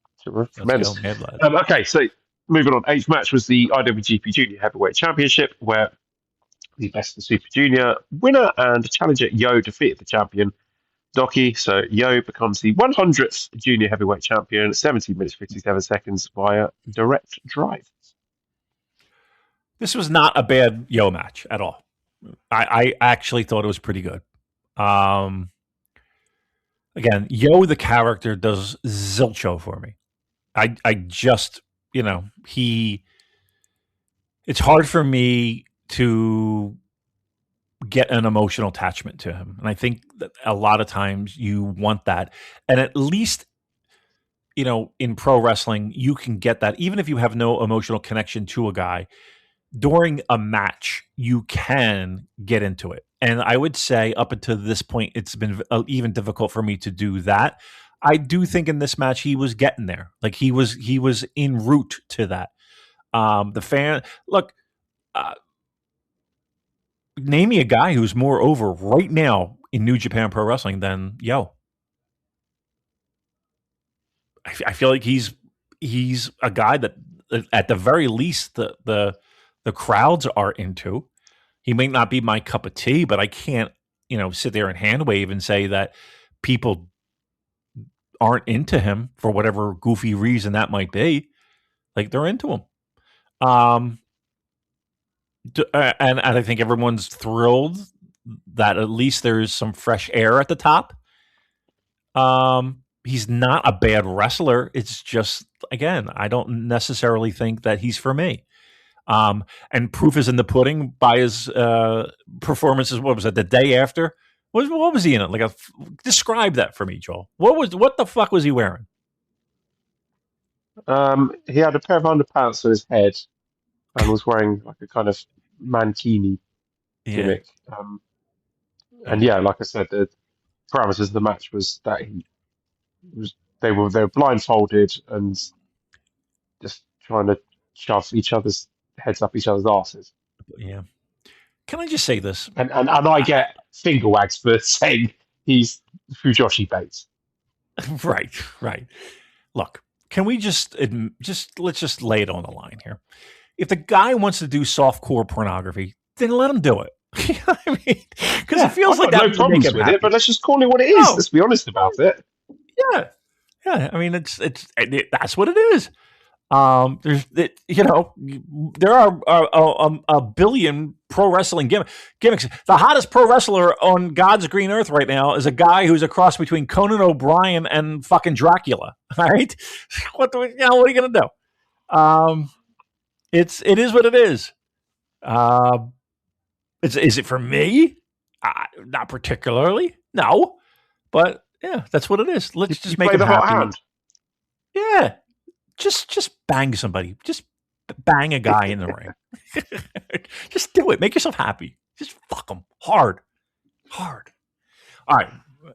tremendous. Okay, so moving on. Eighth match was the IWGP Junior Heavyweight Championship, where the Best of Super Junior winner and challenger Yo defeated the champion Doki. So Yo becomes the 100th Junior Heavyweight Champion, 17 minutes 57 seconds via direct drive. This was not a bad Yo match at all. I actually thought it was pretty good. Again, Yo the character does zilcho for me. I just, it's hard for me to get an emotional attachment to him. And I think that a lot of times you want that. And at least, in pro wrestling, you can get that. Even if you have no emotional connection to a guy, during a match, you can get into it. And I would say up until this point, it's been even difficult for me to do that. I do think in this match, he was getting there. Like he was en route to that. The fan, look, name me a guy who's more over right now in New Japan Pro Wrestling than Yo. I feel like he's a guy that at the very least the crowds are into. He may not be my cup of tea, but I can't, sit there and hand wave and say that people aren't into him for whatever goofy reason that might be. Like they're into him. And I think everyone's thrilled that at least there's some fresh air at the top. He's not a bad wrestler. It's just, again, I don't necessarily think that he's for me. And proof is in the pudding by his performances. What was it? The day after? What was he in it? Describe that for me, Joel. What the fuck was he wearing? He had a pair of underpants on his head and was wearing like a kind of mankini gimmick. And yeah, like I said, the parameters of the match was that they were blindfolded and just trying to shove each other's heads up each other's asses. Yeah. Can I just say this? And I get finger wags for saying he's Fujoshi Bates. Right. Look, can we let's just lay it on the line here. If the guy wants to do softcore pornography, then let him do it. I mean, because it feels like no problems with it, but let's just call it what it is. Let's be honest about it. Yeah. I mean, it's that's what it is. There are a billion pro wrestling gimmicks. The hottest pro wrestler on God's green earth right now is a guy who's a cross between Conan O'Brien and fucking Dracula. All right, what are you gonna do? It is what it is. Is it for me? Not particularly. No, but yeah, that's what it is. Let's just make it happy. Yeah. Just bang somebody. Just bang a guy in the ring. Just do it. Make yourself happy. Just fuck him hard. All right.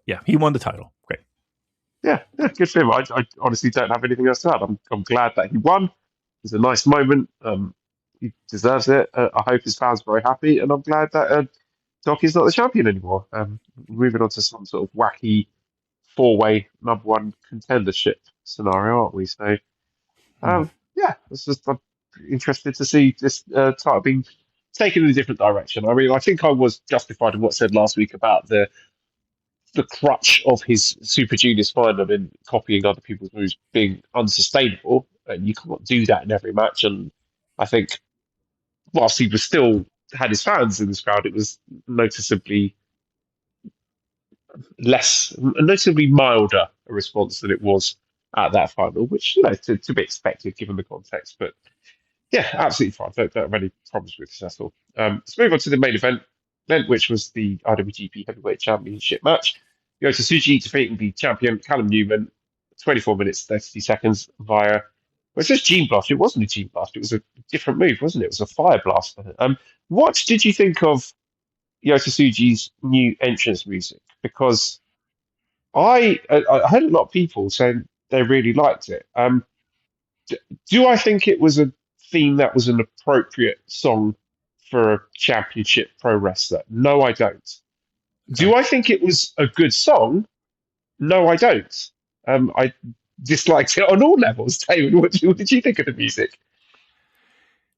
Yeah, he won the title. Great. Yeah, good for him. I honestly don't have anything else to add. I'm glad that he won. It was a nice moment. He deserves it. I hope his fans are very happy, and I'm glad that Doc is not the champion anymore. Moving on to some sort of wacky four-way number one contendership scenario, aren't we? So. Yeah, I'm interested to see this title being taken in a different direction. I mean, I think I was justified in what I said last week about the crutch of his Super Junior final in copying other people's moves being unsustainable, and you can't do that in every match. And I think, whilst he was still had his fans in this crowd, it was noticeably milder a response than it was at that final, which, to be expected given the context. But yeah, absolutely fine. Don't have any problems with this at all. Let's move on to the main event, which was the IWGP Heavyweight Championship match. Yota Tsuji defeating the champion Callum Newman, 24 minutes, 30 seconds via. Well, it says Gene Blast. It wasn't a Gene Blast. It was a different move, wasn't it? It was a Fire Blast. What did you think of Yota Tsuji's new entrance music? Because I heard a lot of people saying they really liked it. Do I think it was a theme that was an appropriate song for a championship pro wrestler? No, I don't. Do I think it was a good song? No, I don't. I disliked it on all levels. David, what did you think of the music?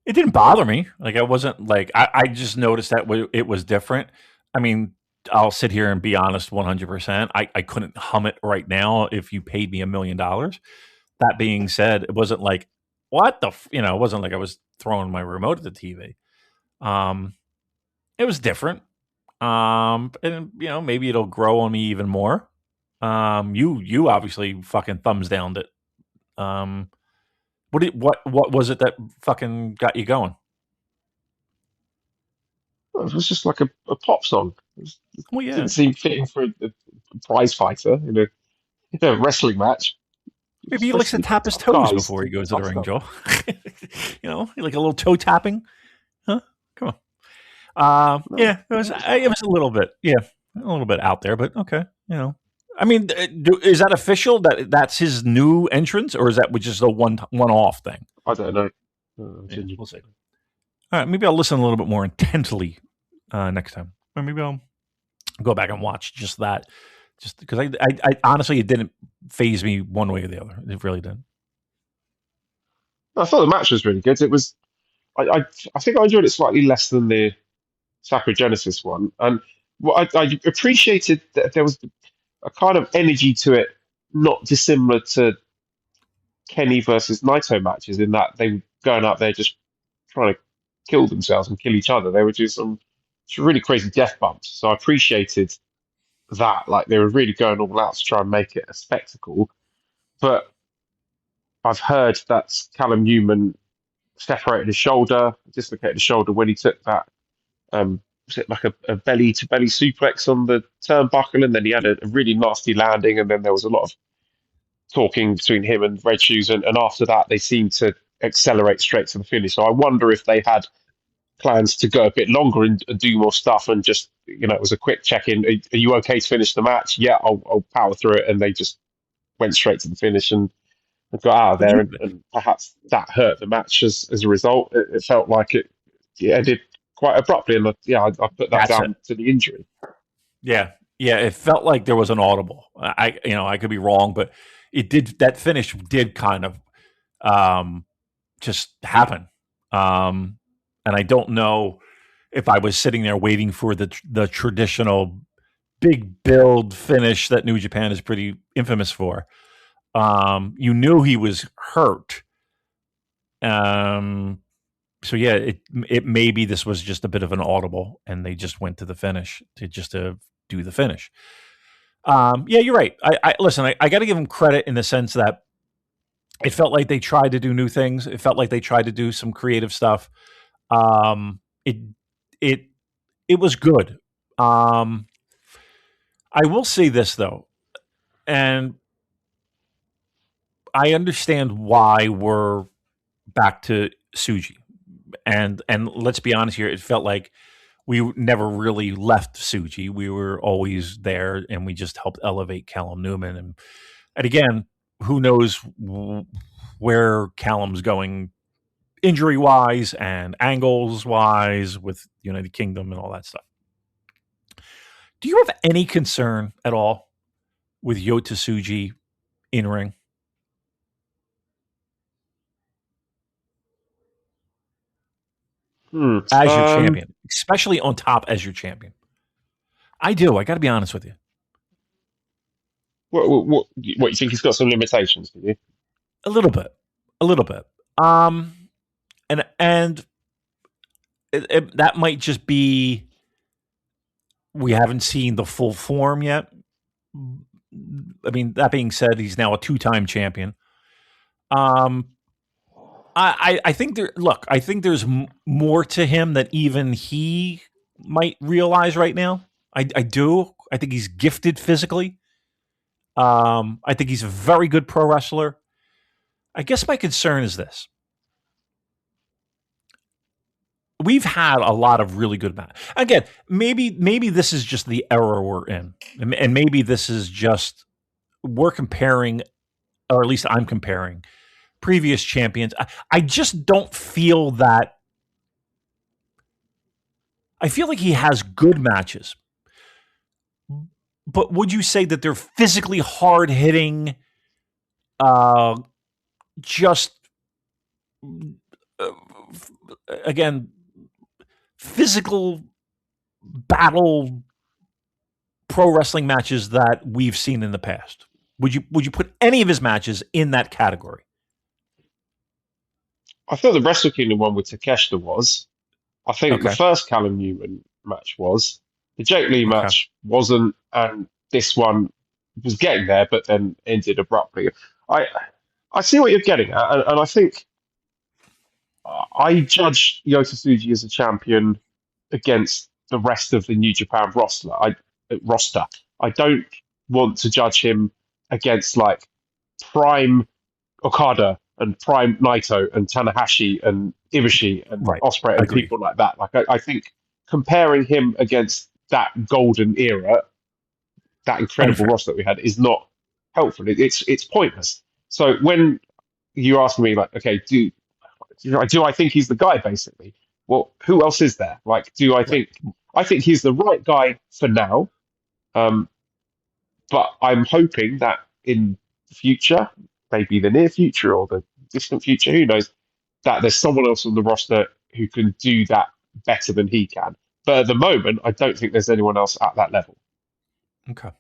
It didn't bother me. I wasn't I just noticed that it was different. I mean, I'll sit here and be honest 100%. I couldn't hum it right now if you paid me $1 million. That being said, it wasn't like, what the, it wasn't like I was throwing my remote at the TV. It was different. And maybe it'll grow on me even more. You obviously fucking thumbs downed it. What was it that fucking got you going? Well, it was just like a pop song. It didn't seem fitting for a prize fighter in a wrestling match. Maybe he likes to tap his toes before he goes to the ring, Joe. Like a little toe tapping. Huh? Come on. Yeah, it was a little bit out there, but okay. I mean, is that official that that's his new entrance, or is that just a one-off thing? I don't know. We'll see. All right, maybe I'll listen a little bit more intently next time, or maybe I'll go back and watch just that. Just because I honestly, it didn't phase me one way or the other. It really didn't. I thought the match was really good. It was, I think I enjoyed it slightly less than the Sakura Genesis one, and I appreciated that there was a kind of energy to it, not dissimilar to Kenny versus Naito matches, in that they were going out there just trying to kill themselves and kill each other. They would do some really crazy death bumps. So I appreciated that. Like they were really going all out to try and make it a spectacle. But I've heard that Callum Newman separated his shoulder, dislocated his shoulder when he took that. Was it like a belly to belly suplex on the turnbuckle, and then he had a really nasty landing, and then there was a lot of talking between him and Red Shoes, and after that they seemed to accelerate straight to the finish. So I wonder if they had plans to go a bit longer and do more stuff, and just it was a quick check-in. Are you okay to finish the match? Yeah, I'll power through it, and they just went straight to the finish and got out of there, and perhaps that hurt the match as a result. It felt like it ended quite abruptly, and I put that down to the injury. Yeah, it felt like there was an audible. I could be wrong, but it did. That finish did kind of just happen, and I don't know if I was sitting there waiting for the traditional big build finish that New Japan is pretty infamous for. You knew he was hurt. So yeah, it maybe this was just a bit of an audible, and they just went to the finish to do the finish. Yeah, you're right. I listen. I got to give them credit in the sense that it felt like they tried to do new things. It felt like they tried to do some creative stuff. It was good. I will say this though, and I understand why we're back to Tsuji. And let's be honest here, it felt like we never really left Tsuji. We were always there, and we just helped elevate Callum Newman. And again, who knows where Callum's going injury-wise and angles-wise with United Kingdom and all that stuff. Do you have any concern at all with Yota Tsuji in ring? As your champion, especially on top as your champion. I do. I got to be honest with you. What you think he's got some limitations? Do you? A little bit. And that might just be we haven't seen the full form yet. I mean, that being said, he's now a 2-time champion. I think I think there's more to him that even he might realize right now. I do. I think he's gifted physically. I think he's a very good pro wrestler. I guess my concern is this. We've had a lot of really good matches. Again, maybe this is just the era we're in. And maybe this is just we're comparing, or at least I'm comparing, previous champions. I just don't feel that. I feel like he has good matches. But would you say that they're physically hard-hitting, again, physical battle pro wrestling matches that we've seen in the past? Would you put any of his matches in that category? I thought the Wrestle Kingdom one with Takeshita was. I think the first Callum Newman match was. The Jake Lee match wasn't, and this one was getting there, but then ended abruptly. I see what you're getting at, and I think I judge Yota Tsuji as a champion against the rest of the New Japan roster. I don't want to judge him against like prime Okada and prime Naito and Tanahashi and Ibushi and Ospreay and people like that. Like I think comparing him against that golden era, that incredible roster that we had, is not helpful. It's pointless. So when you ask me, like, okay, do I think he's the guy? Basically, well, who else is there? Like, I think he's the right guy for now. But I'm hoping that in the future, maybe the near future or the distant future, who knows, that there's someone else on the roster who can do that better than he can. But at the moment, I don't think there's anyone else at that level. Okay.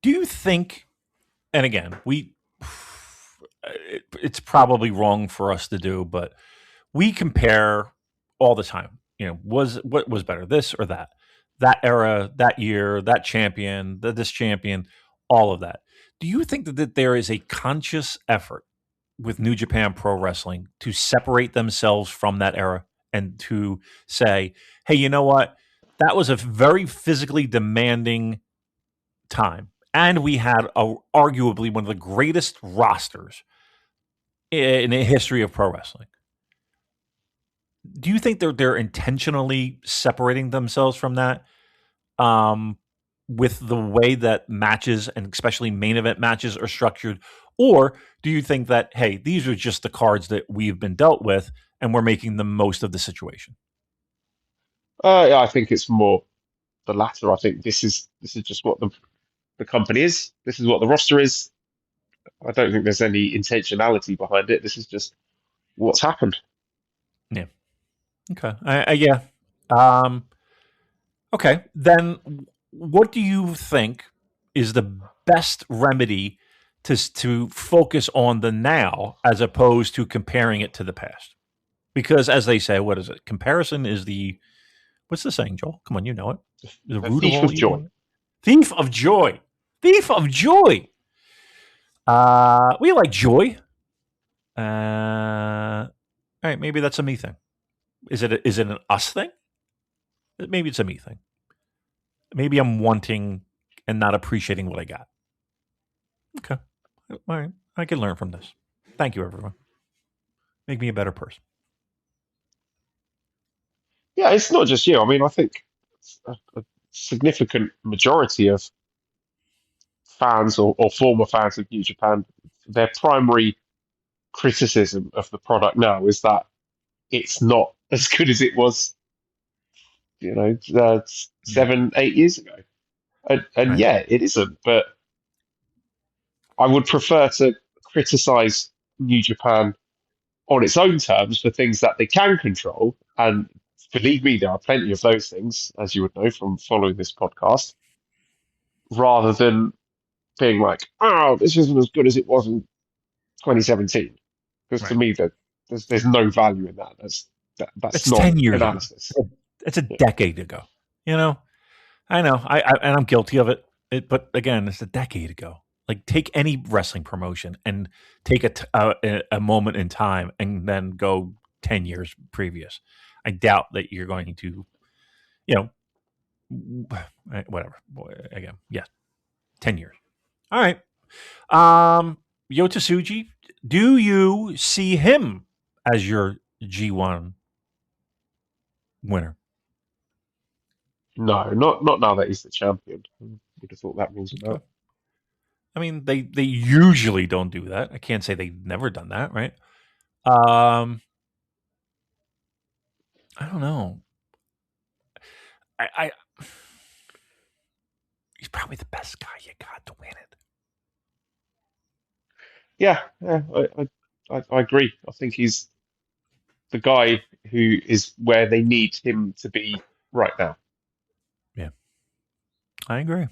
Do you think, and again, it's probably wrong for us to do, but we compare all the time. What was better, this or that? That era, that year, that champion, this champion, all of that. Do you think that there is a conscious effort with New Japan Pro Wrestling to separate themselves from that era and to say, hey, you know what? That was a very physically demanding time. And we had arguably one of the greatest rosters in the history of pro wrestling. Do you think they're intentionally separating themselves from that with the way that matches and especially main event matches are structured? Or do you think that, hey, these are just the cards that we've been dealt with and we're making the most of the situation? Yeah, I think it's more the latter. I think this is just what the company is. This is what the roster is. I don't think there's any intentionality behind it. This is just what's happened. Yeah. Okay. Yeah. Okay. Then what do you think is the best remedy to focus on the now as opposed to comparing it to the past? Because as they say, what is it? Comparison is what's the saying, Joel? Come on, you know it. The root thief of all of joy. evil. Thief of joy. Thief of joy. We like joy. All right, maybe that's a me thing. Is it an us thing? Maybe it's a me thing. Maybe I'm wanting and not appreciating what I got. Okay. All right. I can learn from this. Thank you, everyone. Make me a better person. Yeah, it's not just you. I mean, I think a significant majority of fans or former fans of New Japan, their primary criticism of the product now is that it's not as good as it was, 7, 8 years ago. And Right. yeah, it isn't. But I would prefer to criticize New Japan on its own terms for things that they can control. And believe me, there are plenty of those things, as you would know from following this podcast, rather than being like, oh, this isn't as good as it was in 2017. Because to me, there's no value in that. That's It's not 10 years analysis. ago. It's a decade ago. I know. And I'm guilty of it. But again, it's a decade ago. Like, take any wrestling promotion and take a moment in time and then go 10 years previous. I doubt that you're going to, whatever. Again, yes, 10 years. All right. Yota Tsuji, do you see him as your G1 winner? No, not now that he's the champion. I would have thought that means a lot. I mean, they usually don't do that. I can't say they've never done that, right? I don't know. I he's probably the best guy you got to win it. Yeah, I agree. I think he's the guy who is where they need him to be right now. Yeah, I agree.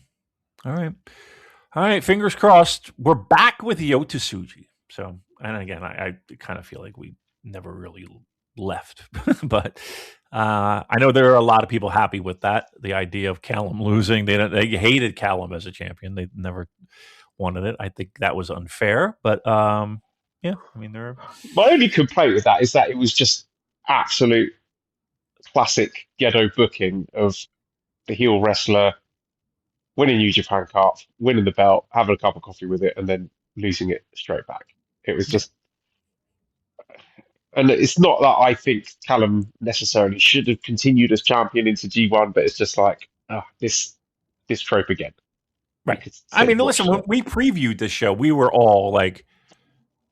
All right. Fingers crossed. We're back with Yota Tsuji. So, and again, I kind of feel like we never really left, but I know there are a lot of people happy with that. The idea of Callum losing, they hated Callum as a champion. They never wanted it. I think that was unfair, but yeah, I mean, my only complaint with that is that it was just absolute classic Gedo booking of the heel wrestler winning New Japan Cup, winning the belt, having a cup of coffee with it, and then losing it straight back. It was just, and it's not that I think Callum necessarily should have continued as champion into G1, but it's just like this trope again. Right. I mean, listen, when we previewed this show, we were all like,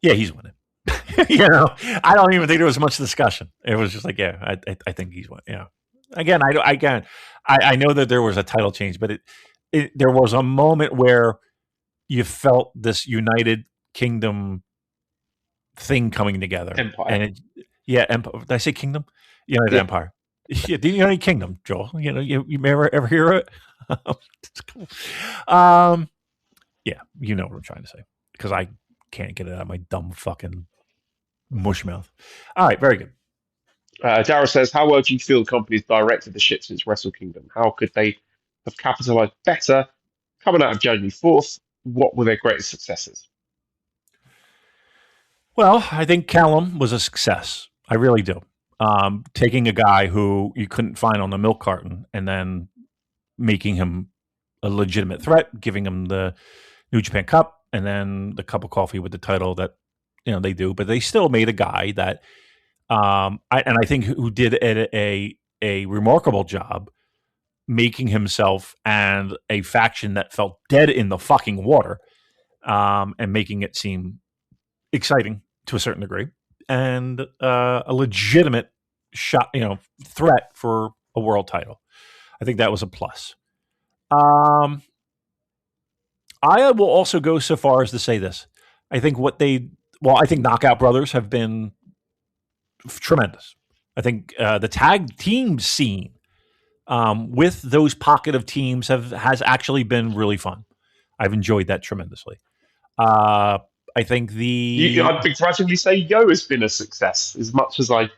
yeah, he's winning. I don't even think there was much discussion. It was just like, yeah, I think he's winning. Yeah. Again, I know that there was a title change, but there was a moment where you felt this United Kingdom thing coming together. Empire. And Empire. Did I say Kingdom? United Empire. Yeah, the United Kingdom, Joel. You ever hear it? It's cool. Yeah, you know what I'm trying to say because I can't get it out of my dumb fucking mush mouth. All right, very good. Daryl says, how well do you feel the company's directed the ship since Wrestle Kingdom? How could they have capitalized better coming out of January 4th? What were their greatest successes? Well, I think Callum was a success. I really do. Taking a guy who you couldn't find on the milk carton and then making him a legitimate threat, giving him the New Japan Cup and then the cup of coffee with the title that they do, but they still made a guy that I think who did a remarkable job making himself and a faction that felt dead in the fucking water, and making it seem exciting to a certain degree, and a legitimate shot, threat for a world title. I think that was a plus. I will also go so far as to say this. I think I think Knockout Brothers have been tremendous. I think the tag team scene with those pocket of teams has actually been really fun. I've enjoyed that tremendously. I think I'd begrudgingly say Yo has been a success. As much as I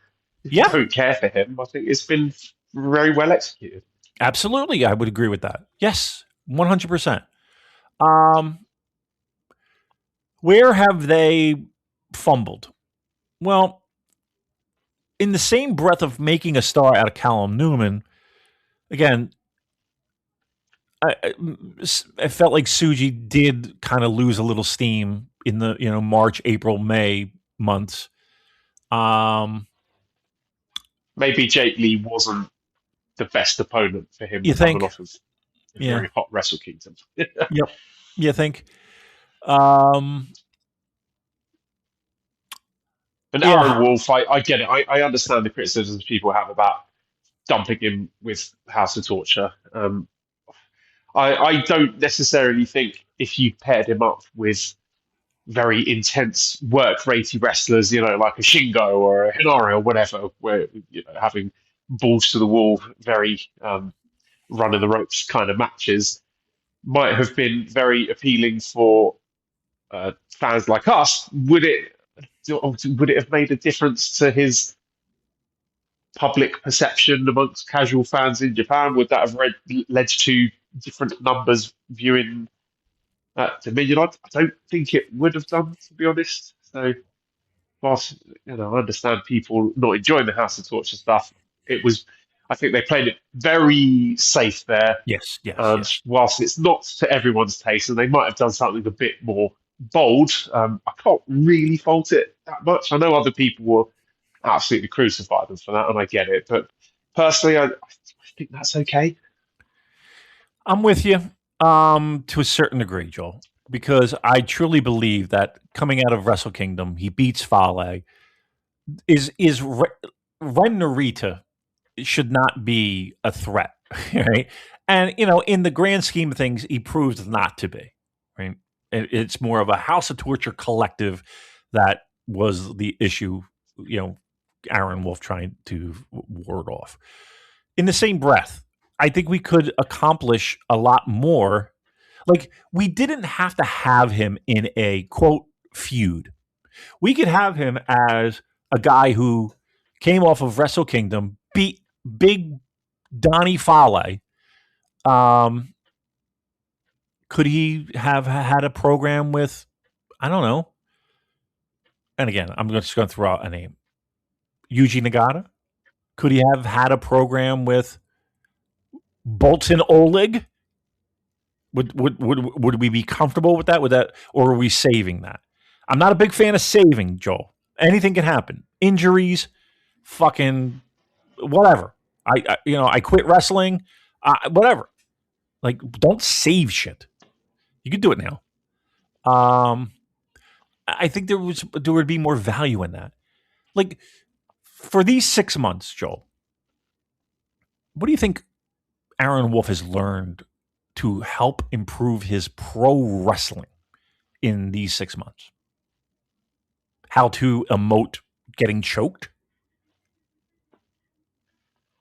don't care for him, I think it's been very well executed. Absolutely, I would agree with that. Yes, 100%. Where have they fumbled? Well, in the same breath of making a star out of Callum Newman, again, I felt like Tsuji did kind of lose a little steam in the March, April, May months. Maybe Jake Lee wasn't the best opponent for him. You think? Off of a very hot Wrestle Kingdom. Yep. You think? And Aaron Wolf, I get it. I understand the criticisms people have about dumping him with House of Torture. I don't necessarily think if you paired him up with very intense work ratey wrestlers, like a Shingo or a Hinari or whatever, where having balls to the wall, very running the ropes kind of matches might have been very appealing for fans like us. Would it have made a difference to his public perception amongst casual fans in Japan? Would that have led to different numbers viewing Dominion? I don't think it would have done, to be honest. So, whilst I understand people not enjoying the House of Torture stuff, I think they played it very safe there. Yes. Whilst it's not to everyone's taste, and they might have done something a bit more bold, I can't really fault it that much. I know other people will absolutely crucify them for that, and I get it. But personally, I think that's okay. I'm with you to a certain degree, Joel, because I truly believe that coming out of Wrestle Kingdom, he beats Fale. Ren Narita should not be a threat, right? And in the grand scheme of things, he proves not to be, right? It's more of a House of Torture collective that was the issue, Aaron Wolf trying to ward off. In the same breath, I think we could accomplish a lot more. Like, we didn't have to have him in a, quote, feud. We could have him as a guy who came off of Wrestle Kingdom, beat Big Donnie Fale. Could he have had a program with, I don't know. And again, I'm just going to throw out a name. Yuji Nagata? Could he have had a program with Bolton Oleg? Would we be comfortable with that? Or are we saving that? I'm not a big fan of saving, Joel. Anything can happen. Injuries, fucking whatever. I quit wrestling, whatever. Like, don't save shit. You could do it now. I think there would be more value in that. Like, for these 6 months, Joel, what do you think Aaron Wolf has learned to help improve his pro wrestling in these 6 months? How to emote getting choked?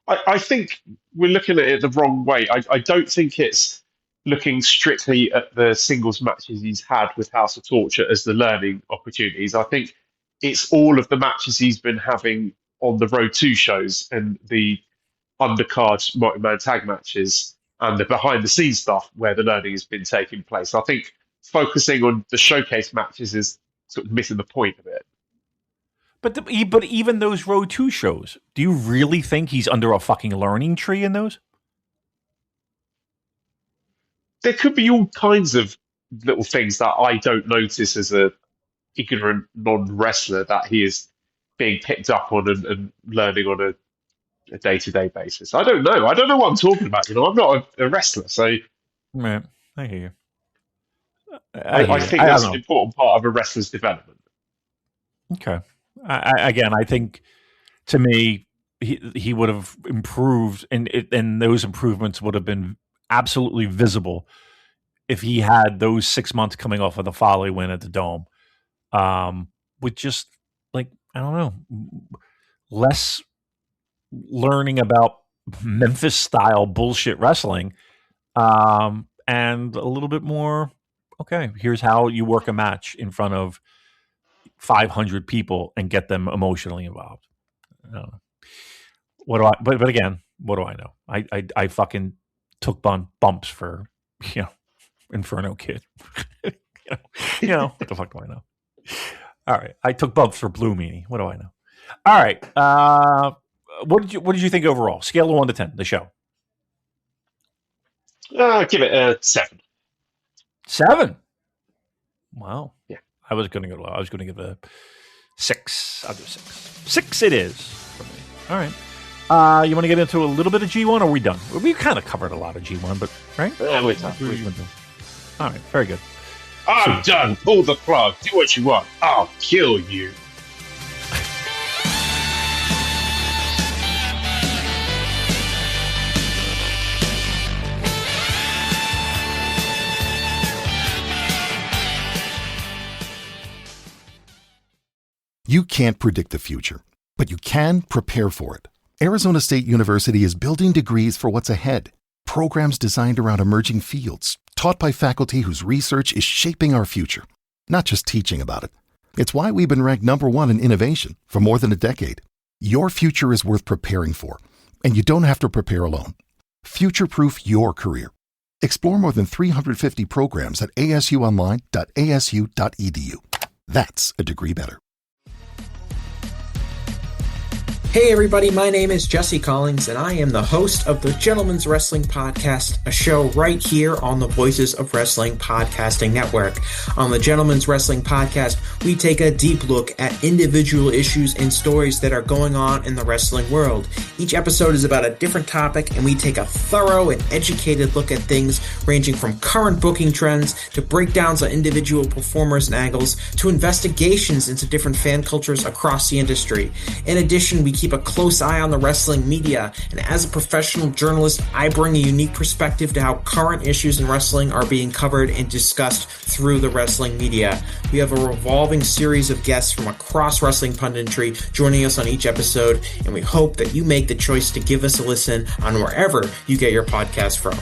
I think we're looking at it the wrong way. I don't think it's looking strictly at the singles matches he's had with House of Torture as the learning opportunities. I think it's all of the matches he's been having on the Road 2 shows and the undercard multi-man tag matches and the behind-the-scenes stuff where the learning has been taking place. I think focusing on the showcase matches is sort of missing the point of it. But even those Road 2 shows, do you really think he's under a fucking learning tree in those? There could be all kinds of little things that I don't notice as a ignorant non-wrestler that he is being picked up on and learning on a day-to-day basis. I don't know. I don't know what I'm talking about. I'm not a wrestler, so Right. I hear you. I think that's an important part of a wrestler's development. Okay. I think to me he would have improved, and those improvements would have been absolutely visible if he had those 6 months coming off of the Folly win at the Dome, with just like, I don't know, less learning about Memphis style bullshit wrestling, and a little bit more. Okay, here's how you work a match in front of 500 people and get them emotionally involved. I don't know. But again, what do I know? I fucking took bumps for, Inferno Kid. What the fuck do I know? All right. I took bumps for Blue Meanie. What do I know? All right. What did you think overall? Scale of 1 to 10, the show. Give it a 7. 7? Wow. Yeah. I was going to go low. I was going to give it a 6. I'll do 6. 6 it is for me. All right. You want to get into a little bit of G1, or are we done? We kind of covered a lot of G1, but right? Yeah, we're done. All right. Very good. I'm done. Pull the plug. Do what you want. I'll kill you. You can't predict the future, but you can prepare for it. Arizona State University is building degrees for what's ahead. Programs designed around emerging fields, taught by faculty whose research is shaping our future, not just teaching about it. It's why we've been ranked #1 in innovation for more than a decade. Your future is worth preparing for, and you don't have to prepare alone. Future-proof your career. Explore more than 350 programs at asuonline.asu.edu. That's a degree better. Hey everybody, my name is Jesse Collins, and I am the host of the Gentleman's Wrestling Podcast, a show right here on the Voices of Wrestling Podcasting Network. On the Gentleman's Wrestling Podcast, we take a deep look at individual issues and stories that are going on in the wrestling world. Each episode is about a different topic, and we take a thorough and educated look at things ranging from current booking trends to breakdowns on individual performers and angles to investigations into different fan cultures across the industry. In addition, we keep a close eye on the wrestling media, and as a professional journalist, I bring a unique perspective to how current issues in wrestling are being covered and discussed through the wrestling media. We have a revolving series of guests from across wrestling punditry joining us on each episode, and we hope that you make the choice to give us a listen on wherever you get your podcast from.